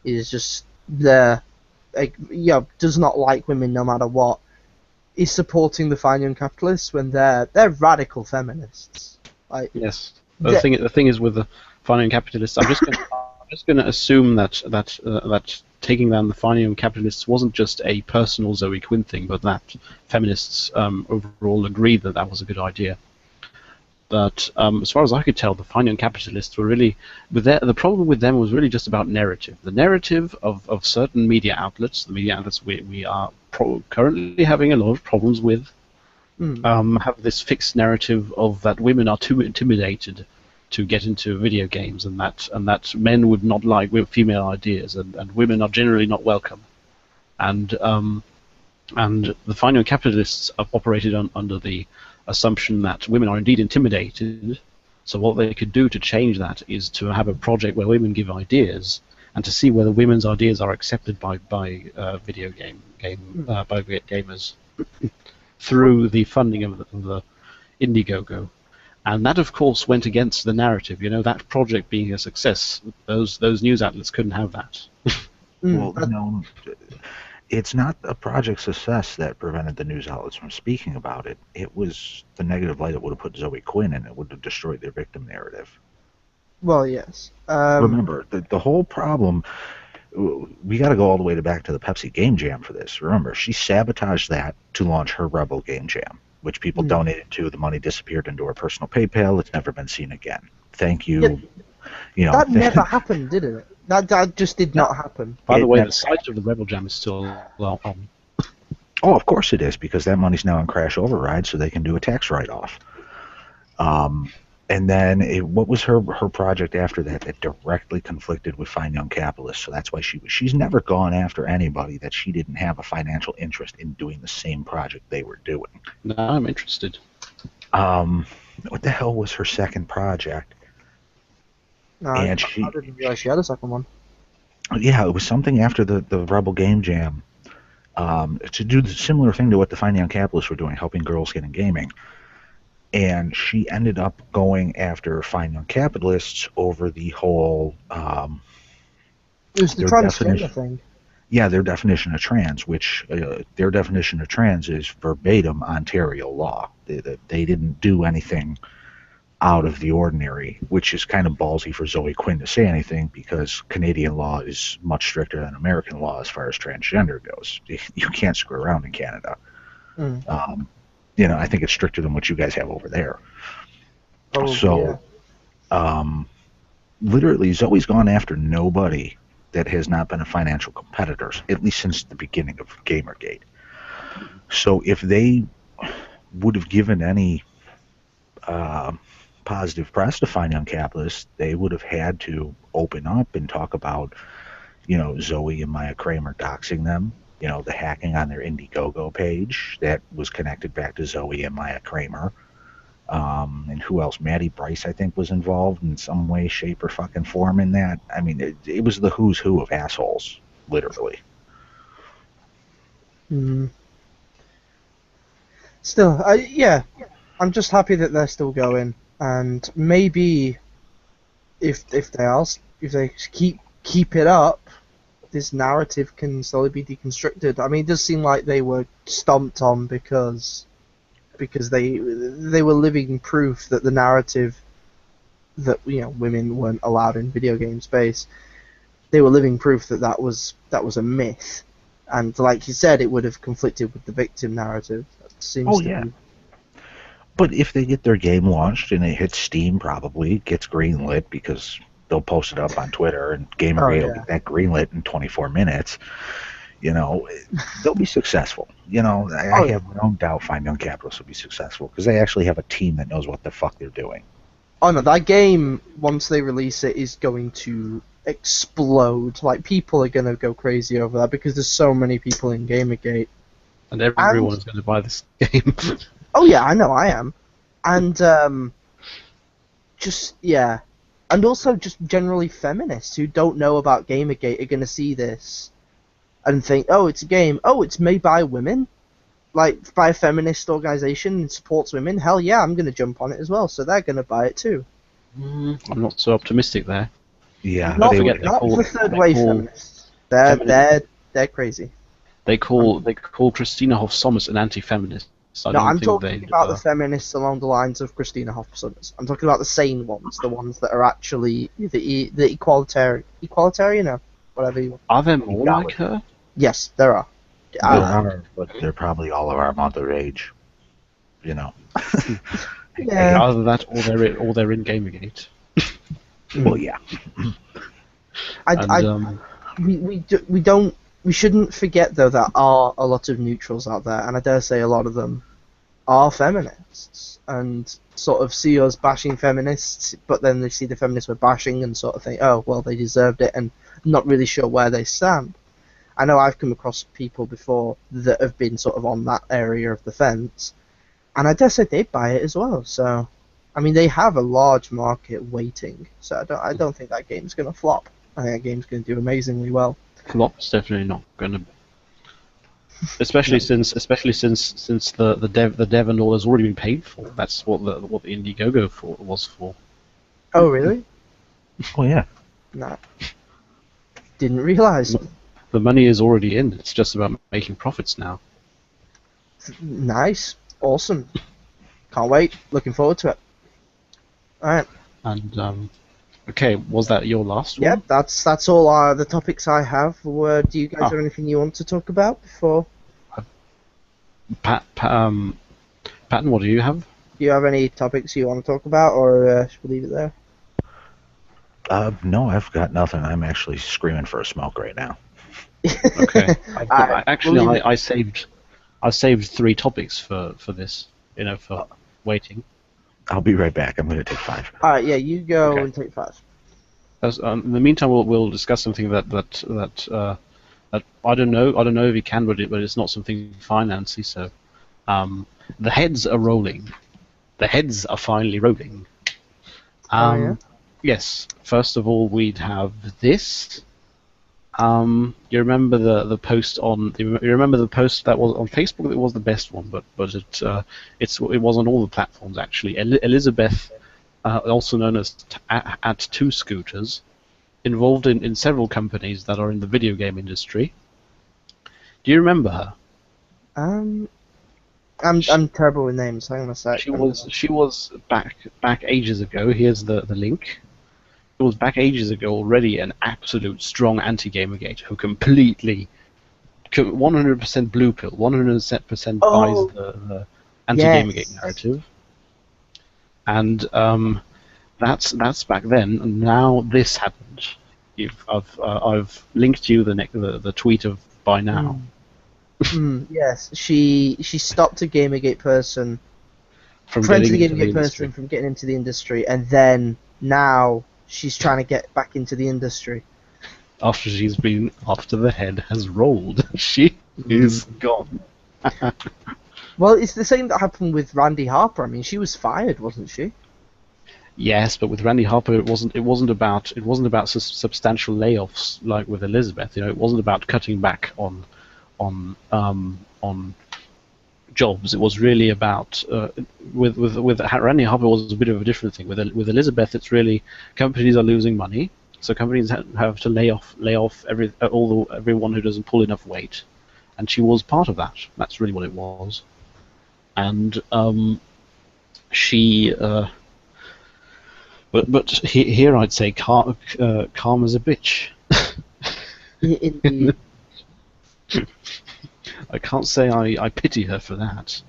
[SPEAKER 1] is just does not like women no matter what, is supporting the Fine Young Capitalists when they're radical feminists.
[SPEAKER 2] Yes. The thing is with the Fine Young Capitalists, I'm just going to assume that taking down the Fine Young Capitalists wasn't just a personal Zoe Quinn thing, but that feminists overall agreed that was a good idea. But as far as I could tell, the fine young capitalists were really, the problem with them was really just about narrative. The narrative of certain media outlets, the media outlets we are currently having a lot of problems with, have this fixed narrative of that women are too intimidated to get into video games, and that men would not like female ideas, and women are generally not welcome. And the fine young capitalists have operated under the assumption that women are indeed intimidated. So what they could do to change that is to have a project where women give ideas, and to see whether women's ideas are accepted by video gamers through the funding of the Indiegogo. And that, of course, went against the narrative. That project being a success, those news outlets couldn't have that.
[SPEAKER 3] Well, no, it's not a project success that prevented the news outlets from speaking about it. It was the negative light that would have put Zoe Quinn in. It would have destroyed their victim narrative.
[SPEAKER 1] Well, yes.
[SPEAKER 3] Remember, the whole problem, we got to go all the way back to the Pepsi Game Jam for this. Remember, she sabotaged that to launch her Rebel Game Jam, which people donated to. The money disappeared into her personal PayPal. It's never been seen again. Thank you.
[SPEAKER 1] That never happened, did it? That just did not happen.
[SPEAKER 2] By the way, the site of the Rebel Jam is still on.
[SPEAKER 3] Oh, of course it is, because that money's now in Crash Override, so they can do a tax write-off. And then what was her project after that directly conflicted with Fine Young Capitalists? So that's why she's never gone after anybody that she didn't have a financial interest in doing the same project they were doing.
[SPEAKER 2] No, I'm interested.
[SPEAKER 3] What the hell was her second project?
[SPEAKER 1] No, I didn't realize she had a second one.
[SPEAKER 3] Yeah, it was something after the Rebel Game Jam, to do the similar thing to what the Fine Young Capitalists were doing, helping girls get in gaming. And she ended up going after Fine Young Capitalists over the whole...
[SPEAKER 1] it was the transgender thing.
[SPEAKER 3] Yeah, their definition of trans, which their definition of trans is verbatim Ontario law. They didn't do anything out of the ordinary, which is kind of ballsy for Zoe Quinn to say anything, because Canadian law is much stricter than American law as far as transgender goes. You can't screw around in Canada. I think it's stricter than what you guys have over there. Literally, Zoe's gone after nobody that has not been a financial competitor, at least since the beginning of Gamergate. So if they would have given any positive press to Fine Young Capitalists, they would have had to open up and talk about, Zoe and Maya Kramer doxing them, the hacking on their Indiegogo page that was connected back to Zoe and Maya Kramer. And who else? Maddie Bryce, I think, was involved in some way, shape, or fucking form in that. I mean, it was the who's who of assholes, literally.
[SPEAKER 1] Still, I'm just happy that they're still going, and maybe if they keep it up, this narrative can slowly be deconstructed. I mean, it does seem like they were stomped on because they were living proof that the narrative that women weren't allowed in video game space, they were living proof that was a myth, and like you said, it would have conflicted with the victim narrative. That seems to be.
[SPEAKER 3] But if they get their game launched and it hits Steam, probably gets greenlit, because they'll post it up on Twitter and Gamergate will get that greenlit in 24 minutes. They'll be successful. I have no doubt Fine Young Capitalists will be successful, because they actually have a team that knows what the fuck they're doing.
[SPEAKER 1] Oh no, that game, once they release it, is going to explode. Like, people are going to go crazy over that, because there's so many people in Gamergate.
[SPEAKER 2] And everyone's going to buy this game.
[SPEAKER 1] Oh yeah, I know, I am. And, and also just generally feminists who don't know about Gamergate are going to see this and think, oh, it's a game. Oh, it's made by women? Like, by a feminist organization and supports women? Hell yeah, I'm going to jump on it as well, so they're going to buy it too.
[SPEAKER 2] I'm not so optimistic there.
[SPEAKER 3] Yeah.
[SPEAKER 1] Not the third wave feminists. They're crazy.
[SPEAKER 2] They call Christina Hoff Sommers an anti-feminist.
[SPEAKER 1] I'm talking about the feminists along the lines of Christina Hoff Sommers. I'm talking about the sane ones, the ones that are actually the equalitarian, or whatever you want.
[SPEAKER 2] Are there more like her?
[SPEAKER 1] Yes, there are.
[SPEAKER 3] There are, but they're probably all of our month of age.
[SPEAKER 1] Yeah.
[SPEAKER 2] Either that or they're in Gamergate.
[SPEAKER 3] Well, yeah.
[SPEAKER 2] And
[SPEAKER 1] We shouldn't forget though there are a lot of neutrals out there, and I dare say a lot of them are feminists and sort of see us bashing feminists, but then they see the feminists we're bashing and sort of think, oh well, they deserved it, and not really sure where they stand. I know I've come across people before that have been sort of on that area of the fence, and I dare say they'd buy it as well. So, I mean, they have a large market waiting. So I don't think that game's gonna flop. I think that game's gonna do amazingly well.
[SPEAKER 2] flop's definitely not going to. Especially since the dev and all has already been paid for. That's what the Indiegogo was for.
[SPEAKER 1] Oh really?
[SPEAKER 3] Oh yeah.
[SPEAKER 1] Nah. Didn't realise.
[SPEAKER 2] The money is already in. It's just about making profits now.
[SPEAKER 1] Nice. Awesome. Can't wait. Looking forward to it. Alright.
[SPEAKER 2] And okay, was that your last one?
[SPEAKER 1] Yep, that's all the topics I have. Do you guys have anything you want to talk about before?
[SPEAKER 2] Patton, what do you have?
[SPEAKER 1] Do you have any topics you want to talk about, or should we leave it there?
[SPEAKER 3] No, I've got nothing. I'm actually screaming for a smoke right now.
[SPEAKER 2] Okay.
[SPEAKER 1] Alright,
[SPEAKER 2] I saved 3 topics for this. For waiting.
[SPEAKER 3] I'll be right back. I'm going to take 5.
[SPEAKER 1] Alright, yeah, you go
[SPEAKER 2] Okay.
[SPEAKER 1] and take 5.
[SPEAKER 2] In the meantime, we'll discuss something that I don't know if you can, but it's not something financy. So, the heads are rolling. The heads are finally rolling.
[SPEAKER 1] Yeah?
[SPEAKER 2] Yes. First of all, we'd have this. You remember the post on? You remember the post that was on Facebook? It was the best one, but it was on all the platforms actually. Elizabeth, also known as at 2 Scooters, involved in several companies that are in the video game industry. Do you remember her?
[SPEAKER 1] I'm terrible with names. Hang on a sec.
[SPEAKER 2] She was back ages ago. Here's the link. It was back ages ago already an absolute strong anti-Gamergate who completely 100% blue pill, 100% buys the anti-Gamergate narrative. And that's back then. And now this happened. I've linked you the tweet of by now.
[SPEAKER 1] Yes, she stopped a Gamergate person
[SPEAKER 2] From
[SPEAKER 1] prevented
[SPEAKER 2] getting
[SPEAKER 1] the
[SPEAKER 2] into the
[SPEAKER 1] Gamergate person
[SPEAKER 2] industry.
[SPEAKER 1] from getting into the industry, and then now she's trying to get back into the industry.
[SPEAKER 2] After the head has rolled, she is gone.
[SPEAKER 1] Well, it's the same that happened with Randy Harper. I mean, she was fired, wasn't she?
[SPEAKER 2] Yes, but with Randy Harper, it wasn't about substantial layoffs like with Elizabeth. It wasn't about cutting back on jobs. It was really about with Randy Harper was a bit of a different thing. With Elizabeth, it's really companies are losing money, so companies have to lay off everyone who doesn't pull enough weight, and she was part of that. That's really what it was, and she. But here I'd say karma's a bitch.
[SPEAKER 1] Indeed.
[SPEAKER 2] I can't say I pity her for that.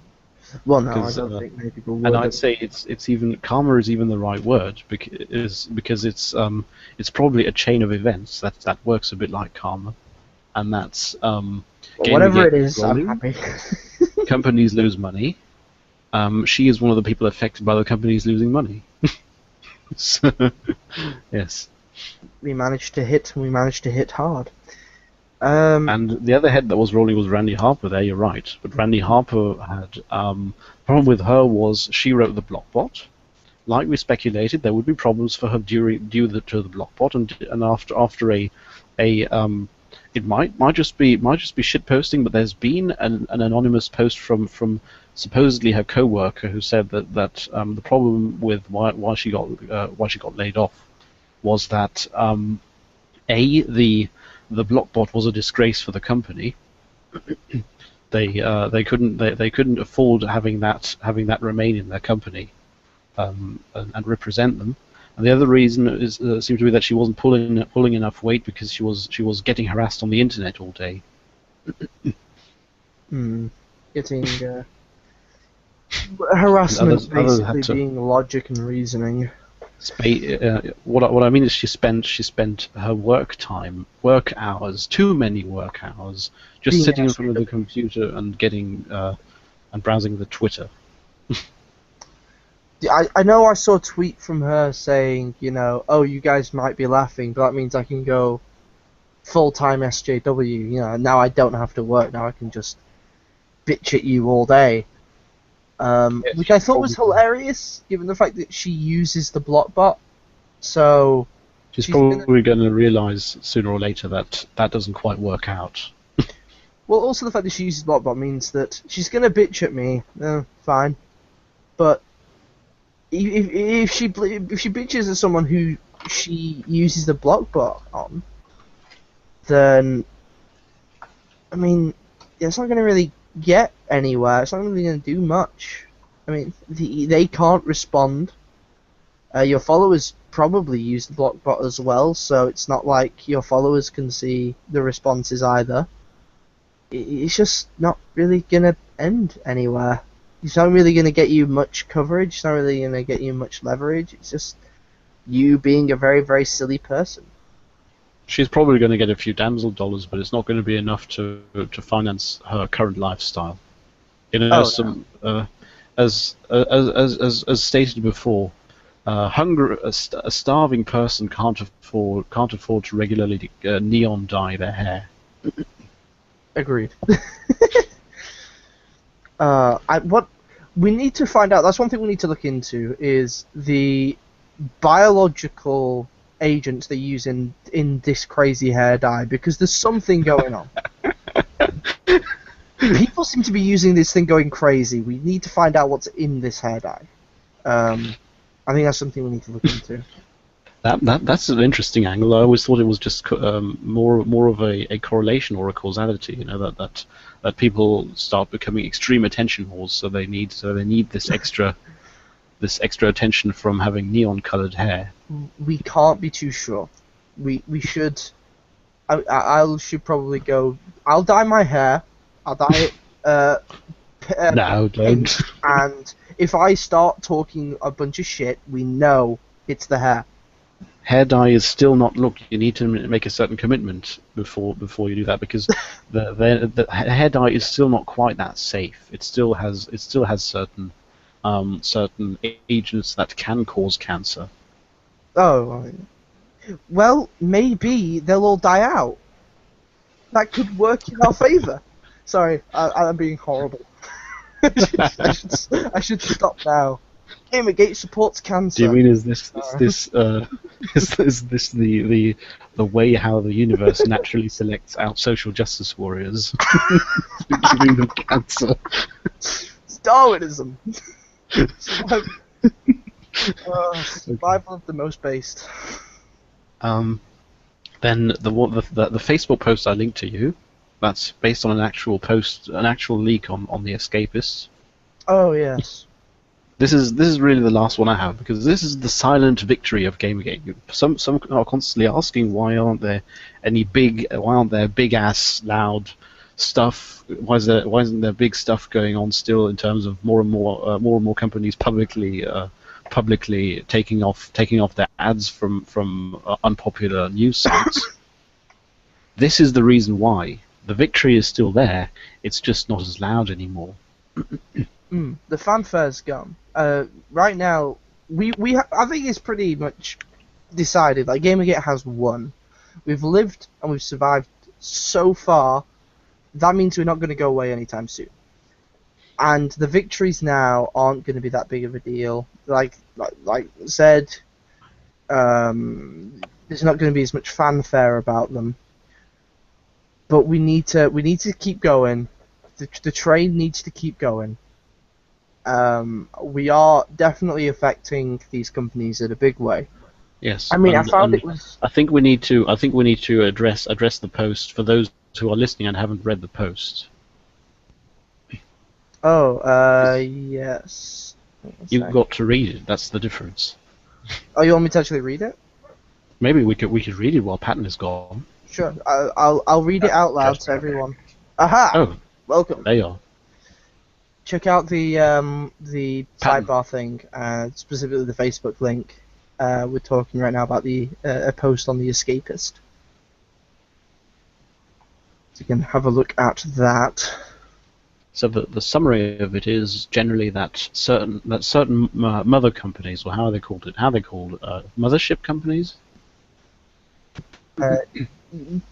[SPEAKER 1] Well, no, I don't think many people would.
[SPEAKER 2] And I'd say it's even karma is even the right word because it's probably a chain of events that works a bit like karma, and that's
[SPEAKER 1] whatever it is, I'm happy.
[SPEAKER 2] companies lose money. She is one of the people affected by the companies losing money. So, yes.
[SPEAKER 1] We managed to hit hard.
[SPEAKER 2] And the other head that was rolling was Randy Harper. There, you're right. But Randy Harper had problem with her was she wrote the blockbot. Like we speculated, there would be problems for her due to the blockbot, and after it might just be shit posting. But there's been an anonymous post from supposedly her co-worker who said that the problem with why she got laid off was that the blockbot was a disgrace for the company. They couldn't afford having that remain in their company and represent them. And the other reason seemed to be that she wasn't pulling enough weight because she was getting harassed on the internet all day.
[SPEAKER 1] Getting Harassment
[SPEAKER 2] Others
[SPEAKER 1] basically
[SPEAKER 2] had to.
[SPEAKER 1] being logic and reasoning.
[SPEAKER 2] What I mean is she spent her work hours, too many work hours, just
[SPEAKER 1] Being
[SPEAKER 2] sitting
[SPEAKER 1] an
[SPEAKER 2] in front of the computer and getting and browsing the Twitter.
[SPEAKER 1] I know I saw a tweet from her saying, oh, you guys might be laughing, but that means I can go full-time SJW, now I don't have to work, now I can just bitch at you all day. Which I thought was hilarious, given the fact that she uses the blockbot, so...
[SPEAKER 2] She's probably going to realise sooner or later that that doesn't quite work out.
[SPEAKER 1] Well, also the fact that she uses blockbot means that she's going to bitch at me, fine, but if she bitches at someone who she uses the blockbot on, then I mean, it's not going to really get anywhere. It's not really going to do much. I mean, they can't respond. Your followers probably use the blockbot as well, so it's not like your followers can see the responses either. It's just not really going to end anywhere. It's not really going to get you much coverage. It's not really going to get you much leverage. It's just you being a very, very silly person.
[SPEAKER 2] She's probably going to get a few damsel dollars, but it's not going to be enough to finance her current lifestyle. As stated before, a starving person can't afford to regularly neon dye their hair.
[SPEAKER 1] Agreed. What we need to find out, that's one thing we need to look into, is the biological agents they use in this crazy hair dye, because there's something going on. People seem to be using this thing going crazy. We need to find out what's in this hair dye. I think that's something we need to look into.
[SPEAKER 2] That's an interesting angle. I always thought it was just more of a correlation or a causality. That people start becoming extreme attention whores, so they need this extra attention from having neon-colored hair.
[SPEAKER 1] We can't be too sure. We should. I should probably go. I'll dye my hair. I'll dye it.
[SPEAKER 2] No, don't.
[SPEAKER 1] And if I start talking a bunch of shit, we know it's the hair.
[SPEAKER 2] Hair dye is still not. Look, you need to make a certain commitment before you do that, because the hair dye is still not quite that safe. It still has certain agents that can cause cancer.
[SPEAKER 1] Oh, well, maybe they'll all die out. That could work in our favour. Sorry, I'm being horrible. I should stop now. Gamergate supports cancer.
[SPEAKER 2] Do you mean is this the way how the universe naturally selects out social justice warriors, giving them cancer?
[SPEAKER 1] It's Darwinism. Survival of the most based.
[SPEAKER 2] Then the Facebook post I linked to you, that's based on an actual leak on the Escapists.
[SPEAKER 1] Oh yes.
[SPEAKER 2] This is really the last one I have, because this is the silent victory of Gamergate. Some are constantly asking why aren't there big ass loud stuff? Why isn't there big stuff going on still in terms of more and more companies publicly taking off their ads from unpopular news sites? This is the reason why. The victory is still there. It's just not as loud anymore.
[SPEAKER 1] The fanfare's gone. Right now, I think it's pretty much decided. Like, Gamergate has won. We've lived and we've survived so far. That means we're not going to go away anytime soon. And the victories now aren't going to be that big of a deal. Like said, there's not going to be as much fanfare about them. But we need to keep going. The train needs to keep going. We are definitely affecting these companies in a big way.
[SPEAKER 2] Yes.
[SPEAKER 1] I mean, I found it was.
[SPEAKER 2] I think we need to address the post for those who are listening and haven't read the post.
[SPEAKER 1] Oh, yes.
[SPEAKER 2] You've got to read it. That's the difference.
[SPEAKER 1] Oh, you want me to actually read it?
[SPEAKER 2] Maybe we could read it while Patton is gone.
[SPEAKER 1] Sure. I'll read it out loud to everyone. Aha!
[SPEAKER 2] Oh,
[SPEAKER 1] Welcome.
[SPEAKER 2] there you are.
[SPEAKER 1] check out the
[SPEAKER 2] Patton.
[SPEAKER 1] sidebar thing, specifically the Facebook link. We're talking right now about a post on the Escapist. So you can have a look at that.
[SPEAKER 2] So the summary of it is generally that certain mother companies, or how are they called it? How are they called? Mothership companies.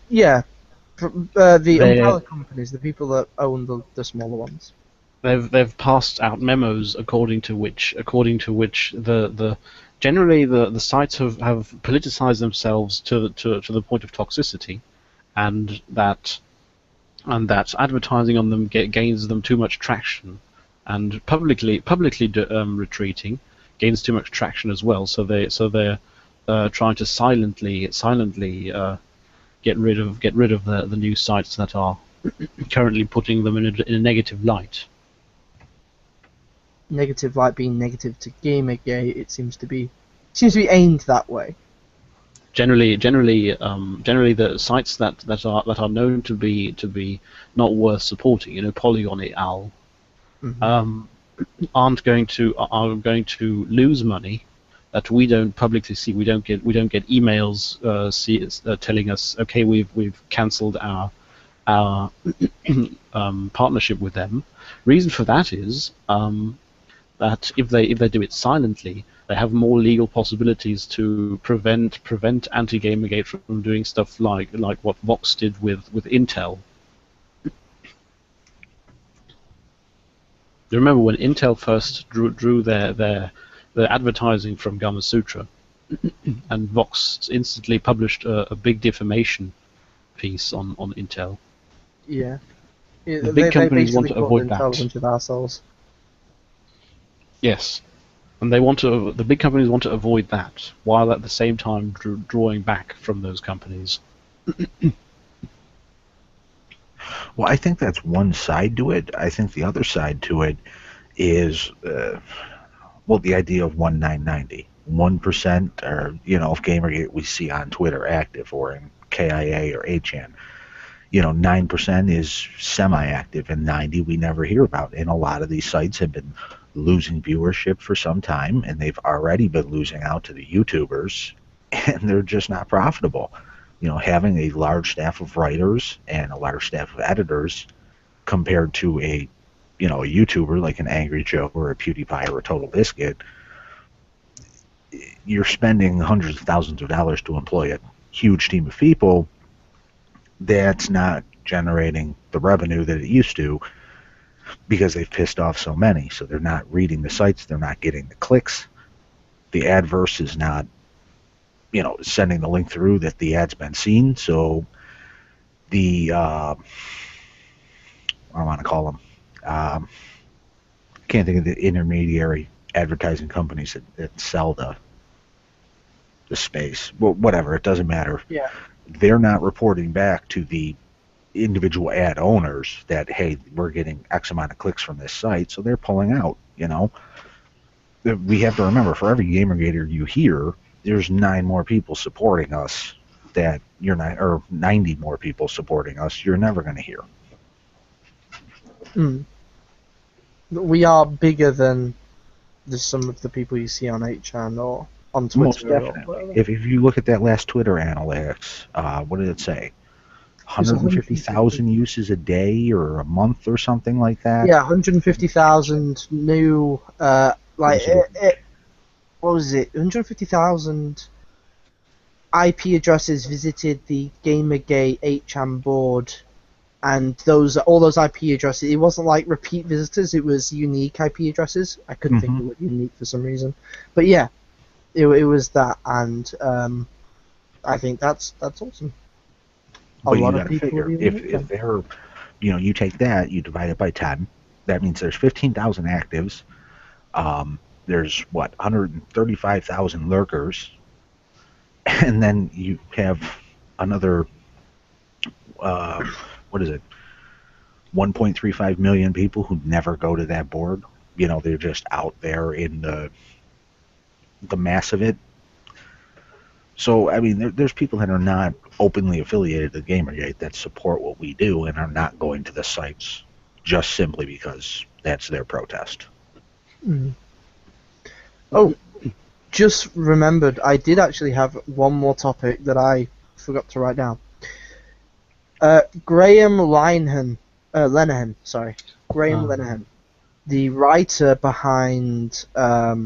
[SPEAKER 1] Yeah, the
[SPEAKER 2] They-
[SPEAKER 1] umbrella companies, the people that own the smaller ones.
[SPEAKER 2] They've passed out memos according to which the generally the sites have politicized themselves to the point of toxicity, and that advertising on them gains them too much traction, and publicly retreating gains too much traction as well. So they're trying to silently get rid of the new sites that are currently putting them in a negative light.
[SPEAKER 1] Negative light being negative to Gamergate, it seems to be aimed that way.
[SPEAKER 2] Generally, the sites that are known to be not worth supporting, Polygon et al.
[SPEAKER 1] Mm-hmm.
[SPEAKER 2] Are going to lose money that we don't publicly see. We don't get emails telling us, okay, we've cancelled our partnership with them. Reason for that is that if they do it silently, they have more legal possibilities to prevent anti-Gamergate from doing stuff like what Vox did with Intel. You remember when Intel first drew their advertising from Gamasutra, and Vox instantly published a big defamation piece on Intel.
[SPEAKER 1] Yeah.
[SPEAKER 2] The big companies want to avoid that.
[SPEAKER 1] A bunch of assholes.
[SPEAKER 2] Yes, and the big companies want to avoid that, while at the same time drawing back from those companies.
[SPEAKER 3] Well, I think that's one side to it. I think the other side to it is, the idea of 1990. 1% or, if Gamergate we see on Twitter active or in KIA or HN, 9% is semi-active and 90 we never hear about. And a lot of these sites have been losing viewership for some time, and they've already been losing out to the YouTubers, and they're just not profitable. Having a large staff of writers and a large staff of editors compared to a YouTuber like an Angry Joe or a PewDiePie or a Total Biscuit, you're spending hundreds of thousands of dollars to employ a huge team of people that's not generating the revenue that it used to, because they've pissed off so many. So they're not reading the sites, they're not getting the clicks, the adverse is not sending the link through that the ad's been seen. So the what do I want to call them, can't think of the intermediary advertising companies that sell the space. Well, whatever, it doesn't matter.
[SPEAKER 1] Yeah.
[SPEAKER 3] They're not reporting back to the individual ad owners that, hey, we're getting X amount of clicks from this site, so they're pulling out. We have to remember, for every Gamergater you hear, there's 9 more people supporting us that you're not, or 90 more people supporting us you're never going to hear.
[SPEAKER 1] We are bigger than some of the people you see on HN or on Twitter.
[SPEAKER 3] Most definitely. If you look at that last Twitter analytics, what did it say? 150,000 uses a day or a month or something like that?
[SPEAKER 1] Yeah, 150,000 new, what was it? 150,000 IP addresses visited the Gamergate HM board, and all those IP addresses, it wasn't like repeat visitors, it was unique IP addresses. I couldn't think of it unique for some reason. But yeah, it was that, and I think that's awesome.
[SPEAKER 3] But you got to figure, if they're, you take that, you divide it by 10, that means there's 15,000 actives, there's, 135,000 lurkers, and then you have another, 1.35 million people who never go to that board. They're just out there in the mass of it. So, I mean, there's people that are not openly affiliated to Gamergate that support what we do and are not going to the sites just simply because that's their protest.
[SPEAKER 1] Mm. Oh, just remembered, I did actually have one more topic that I forgot to write down. Graham Linehan, sorry. Graham Linehan, the writer behind a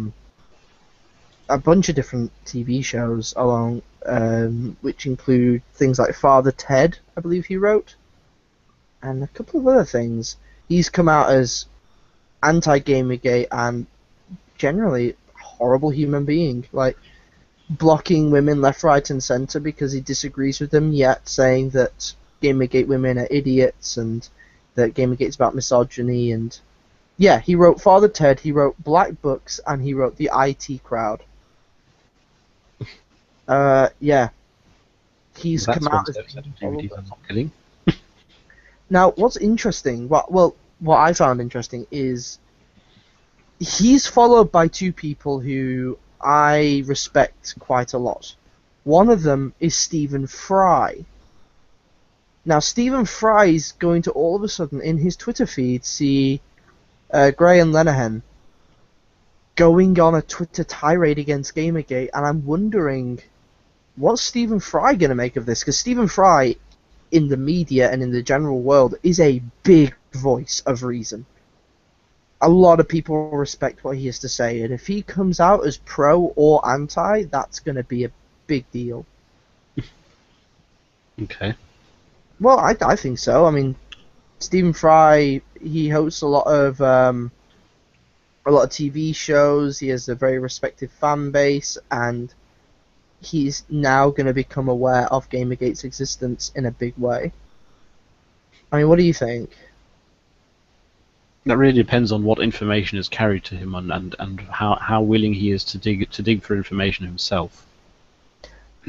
[SPEAKER 1] bunch of different TV shows along, which include things like Father Ted, I believe he wrote, and a couple of other things. He's come out as anti-Gamergate and generally a horrible human being, like blocking women left, right, and centre because he disagrees with them, yet saying that Gamergate women are idiots and that Gamergate's about misogyny. And yeah, he wrote Father Ted, he wrote Black Books, and he wrote The IT Crowd. Yeah. He's come out as
[SPEAKER 2] kidding.
[SPEAKER 1] Now, what's interesting, what I found interesting is he's followed by two people who I respect quite a lot. One of them is Stephen Fry. Now, Stephen Fry is going to all of a sudden, in his Twitter feed, see Graham Linehan going on a Twitter tirade against Gamergate, and I'm wondering, what's Stephen Fry going to make of this? Because Stephen Fry, in the media and in the general world, is a big voice of reason. A lot of people respect what he has to say, and if he comes out as pro or anti, that's going to be a big deal.
[SPEAKER 2] Okay.
[SPEAKER 1] Well, I think so. I mean, Stephen Fry, he hosts a lot of TV shows. He has a very respected fan base, and he's now going to become aware of Gamergate's existence in a big way. I mean, what do you think?
[SPEAKER 2] That really depends on what information is carried to him and how willing he is to dig for information himself.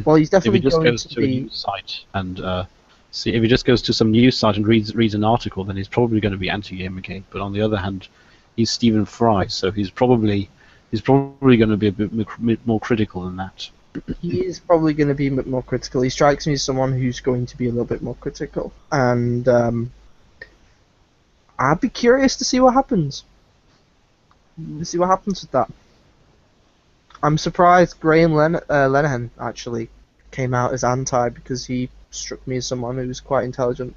[SPEAKER 1] Well, he's definitely
[SPEAKER 2] if he just
[SPEAKER 1] going
[SPEAKER 2] goes
[SPEAKER 1] to
[SPEAKER 2] to
[SPEAKER 1] be...
[SPEAKER 2] a news site and if he just goes to some news site and reads an article, then he's probably going to be anti-Gamergate. But on the other hand, he's Stephen Fry, so he's probably going to be a bit more critical than that.
[SPEAKER 1] He is probably going to be a bit more critical. He strikes me as someone who's going to be a little bit more critical, and I'd be curious to see what happens. With that. I'm surprised Graham Linehan actually came out as anti, because he struck me as someone who's quite intelligent.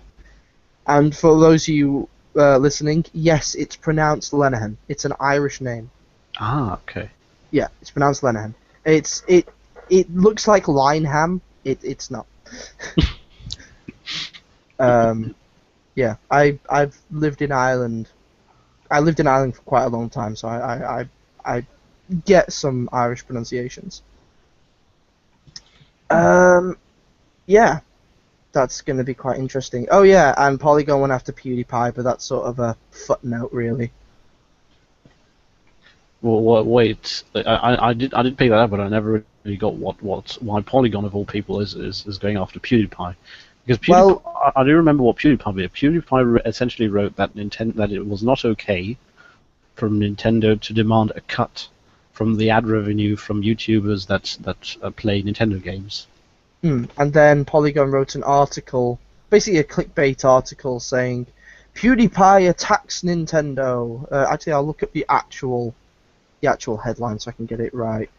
[SPEAKER 1] And for those of you listening, yes, it's pronounced Linehan. It's an Irish name.
[SPEAKER 2] Ah, okay.
[SPEAKER 1] Yeah, it's pronounced Linehan. It looks like Lineham. It's not. Yeah, I've lived in Ireland. I lived in Ireland for quite a long time, so I get some Irish pronunciations. Yeah, that's going to be quite interesting. Oh yeah, and Polygon went after PewDiePie, but that's sort of a footnote, really.
[SPEAKER 2] Well, wait. I did pick that up, but I never really got why Polygon of all people is going after PewDiePie. Because PewDiePie, I do remember what PewDiePie did. PewDiePie essentially wrote that that it was not okay from Nintendo to demand a cut from the ad revenue from YouTubers that play Nintendo games.
[SPEAKER 1] And then Polygon wrote an article, basically a clickbait article, saying PewDiePie attacks Nintendo. Actually, I'll look up the actual headline so I can get it right.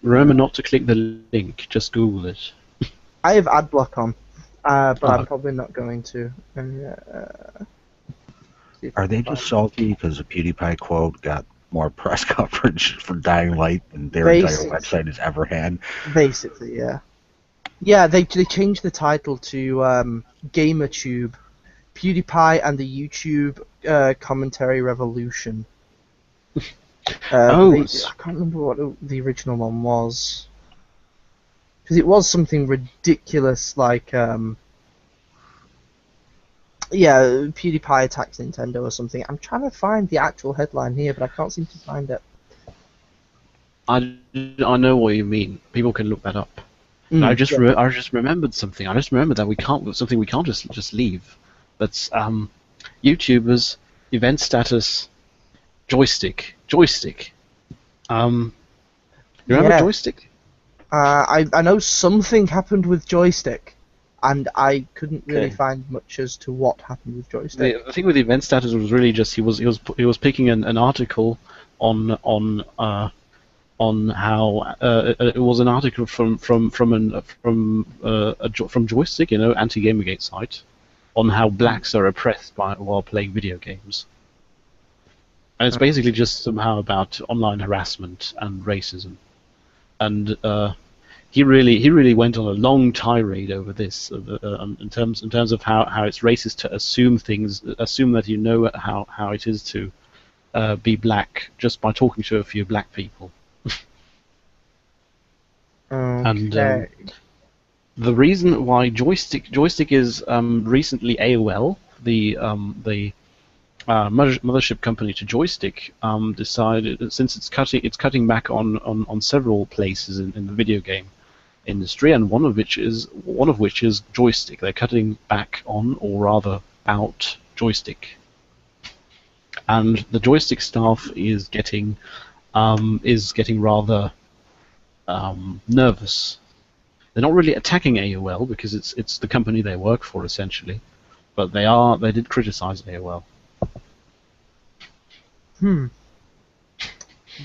[SPEAKER 2] Remember not to click the link. Just Google it.
[SPEAKER 1] I have ad block on, but I'm probably not going to.
[SPEAKER 3] Are they just salty because the PewDiePie quote got more press coverage for Dying Light than their entire website has ever had?
[SPEAKER 1] Basically, yeah. Yeah, they changed the title to GamerTube, PewDiePie and the YouTube Commentary Revolution. I can't remember what the original one was. Because it was something ridiculous like, PewDiePie attacks Nintendo or something. I'm trying to find the actual headline here, but I can't seem to find it.
[SPEAKER 2] I know what you mean. People can look that up. I just remembered something. I just remembered that we can't just leave. That's YouTubers event status joystick. You remember joystick?
[SPEAKER 1] I know something happened with joystick. and I couldn't really
[SPEAKER 2] Okay.
[SPEAKER 1] find much as to what happened with Joystick.
[SPEAKER 2] The thing with the event status was really just he was picking an article on how it was an article from Joystick, anti-Gamergate site, on how blacks are oppressed while playing video games. And it's basically just somehow about online harassment and racism. And he really went on a long tirade over this in terms of how it's racist to assume that you know how it is to be black just by talking to a few black people. And
[SPEAKER 1] Okay.
[SPEAKER 2] the reason why joystick is recently AOL, the mothership company to Joystick, decided, since it's cutting back on several places in the video game industry, and one of which is Joystick. They're cutting back on, or rather out, Joystick, and the Joystick staff is getting rather nervous. They're not really attacking AOL because it's the company they work for essentially, but they did criticize AOL.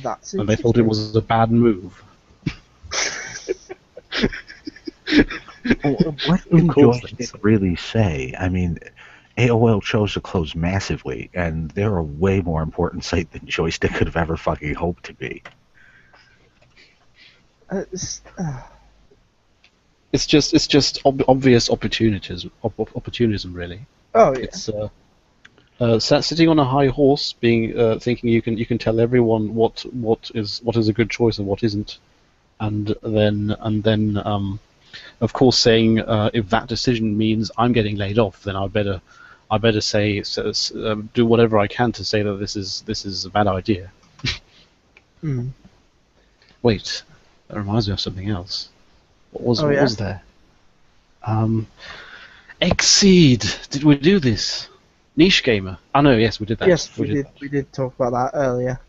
[SPEAKER 1] That's
[SPEAKER 2] And they thought it was a bad move.
[SPEAKER 3] What can Joystick really say? I mean, AOL chose to close massively, and they're a way more important site than Joystick could have ever fucking hoped to be.
[SPEAKER 2] It's just obvious opportunism, really.
[SPEAKER 1] Oh yeah.
[SPEAKER 2] It's sitting on a high horse, thinking you can tell everyone what is a good choice and what isn't, and then of course saying if that decision means I'm getting laid off, then I better say do whatever I can to say that this is a bad idea. Wait, that reminds me of something else. What was there? XSEED. Did we do this? Niche Gamer. Oh no, yes, we did that.
[SPEAKER 1] Yes, we did. We did talk about that earlier.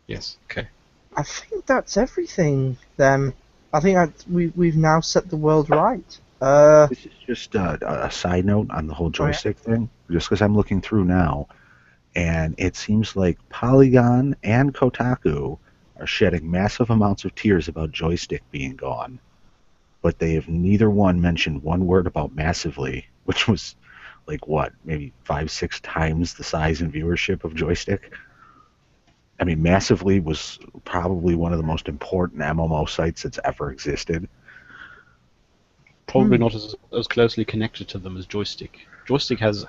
[SPEAKER 2] Yes. Okay.
[SPEAKER 1] I think that's everything. Then I think we've now set the world right.
[SPEAKER 3] This is just a side note on the whole Joystick thing, just because I'm looking through now, and it seems like Polygon and Kotaku are shedding massive amounts of tears about Joystick being gone, but they have neither one mentioned one word about Massively, which was like what, maybe 5-6 times the size and viewership of Joystick. I mean, Massively was probably one of the most important MMO sites that's ever existed.
[SPEAKER 2] Probably not as closely connected to them as Joystick. Joystick has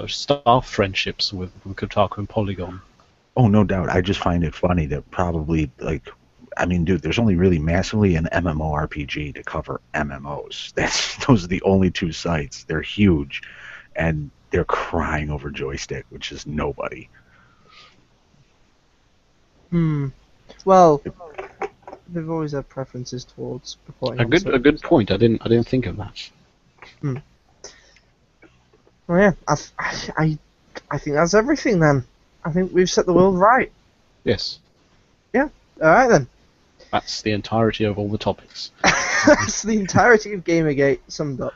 [SPEAKER 2] staff friendships with Kotaku and Polygon.
[SPEAKER 3] Oh, no doubt. I just find it funny that probably, like, I mean, dude, there's only really Massively and MMORPG to cover MMOs. Those are the only two sites. They're huge, and they're crying over Joystick, which is nobody.
[SPEAKER 1] Well, they've always had preferences towards reporting.
[SPEAKER 2] A good point. I didn't think of that.
[SPEAKER 1] Well, yeah, I think that's everything then. I think we've set the world right.
[SPEAKER 2] Yes.
[SPEAKER 1] Yeah. All right then.
[SPEAKER 2] That's the entirety of all the topics.
[SPEAKER 1] That's the entirety of Gamergate summed up.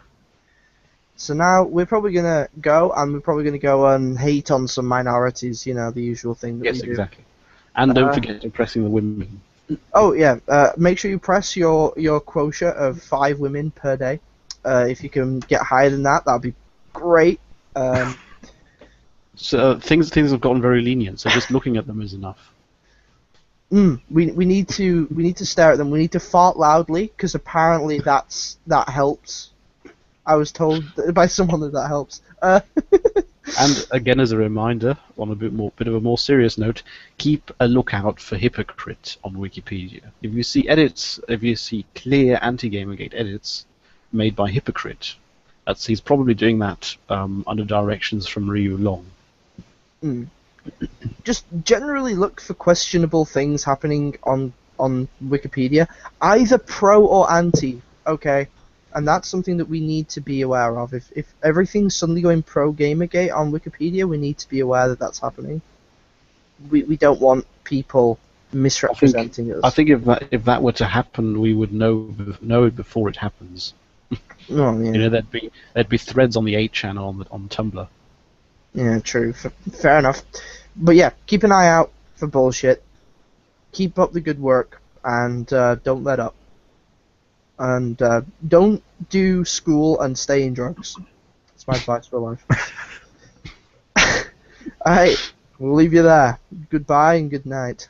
[SPEAKER 1] So now we're probably gonna go, and we're probably gonna go and hate on some minorities. You know, the usual thing that we do.
[SPEAKER 2] Yes, exactly. And don't forget impressing the women.
[SPEAKER 1] Oh yeah, make sure you press your quota of 5 women per day. If you can get higher than that, that'd be great.
[SPEAKER 2] So things have gotten very lenient. So just looking at them is enough.
[SPEAKER 1] We need to stare at them. We need to fart loudly because apparently that helps. I was told by someone that helps.
[SPEAKER 2] And again, as a reminder, on a bit of a more serious note, keep a lookout for hypocrite on Wikipedia. If you see clear anti-Gamergate edits made by hypocrite, he's probably doing that under directions from Ryu Long.
[SPEAKER 1] Just generally look for questionable things happening on Wikipedia, either pro or anti. Okay. And that's something that we need to be aware of. If everything's suddenly going pro Gamergate on Wikipedia, we need to be aware that that's happening. We don't want people misrepresenting us.
[SPEAKER 2] I think if that were to happen, we would know it before it happens.
[SPEAKER 1] Oh, yeah.
[SPEAKER 2] You know, there'd be threads on the 8chan on Tumblr.
[SPEAKER 1] Yeah, true. Fair enough. But yeah, keep an eye out for bullshit. Keep up the good work, and don't let up. And don't do school and stay in drugs. That's my advice for life. Alright, we'll leave you there. Goodbye and good night.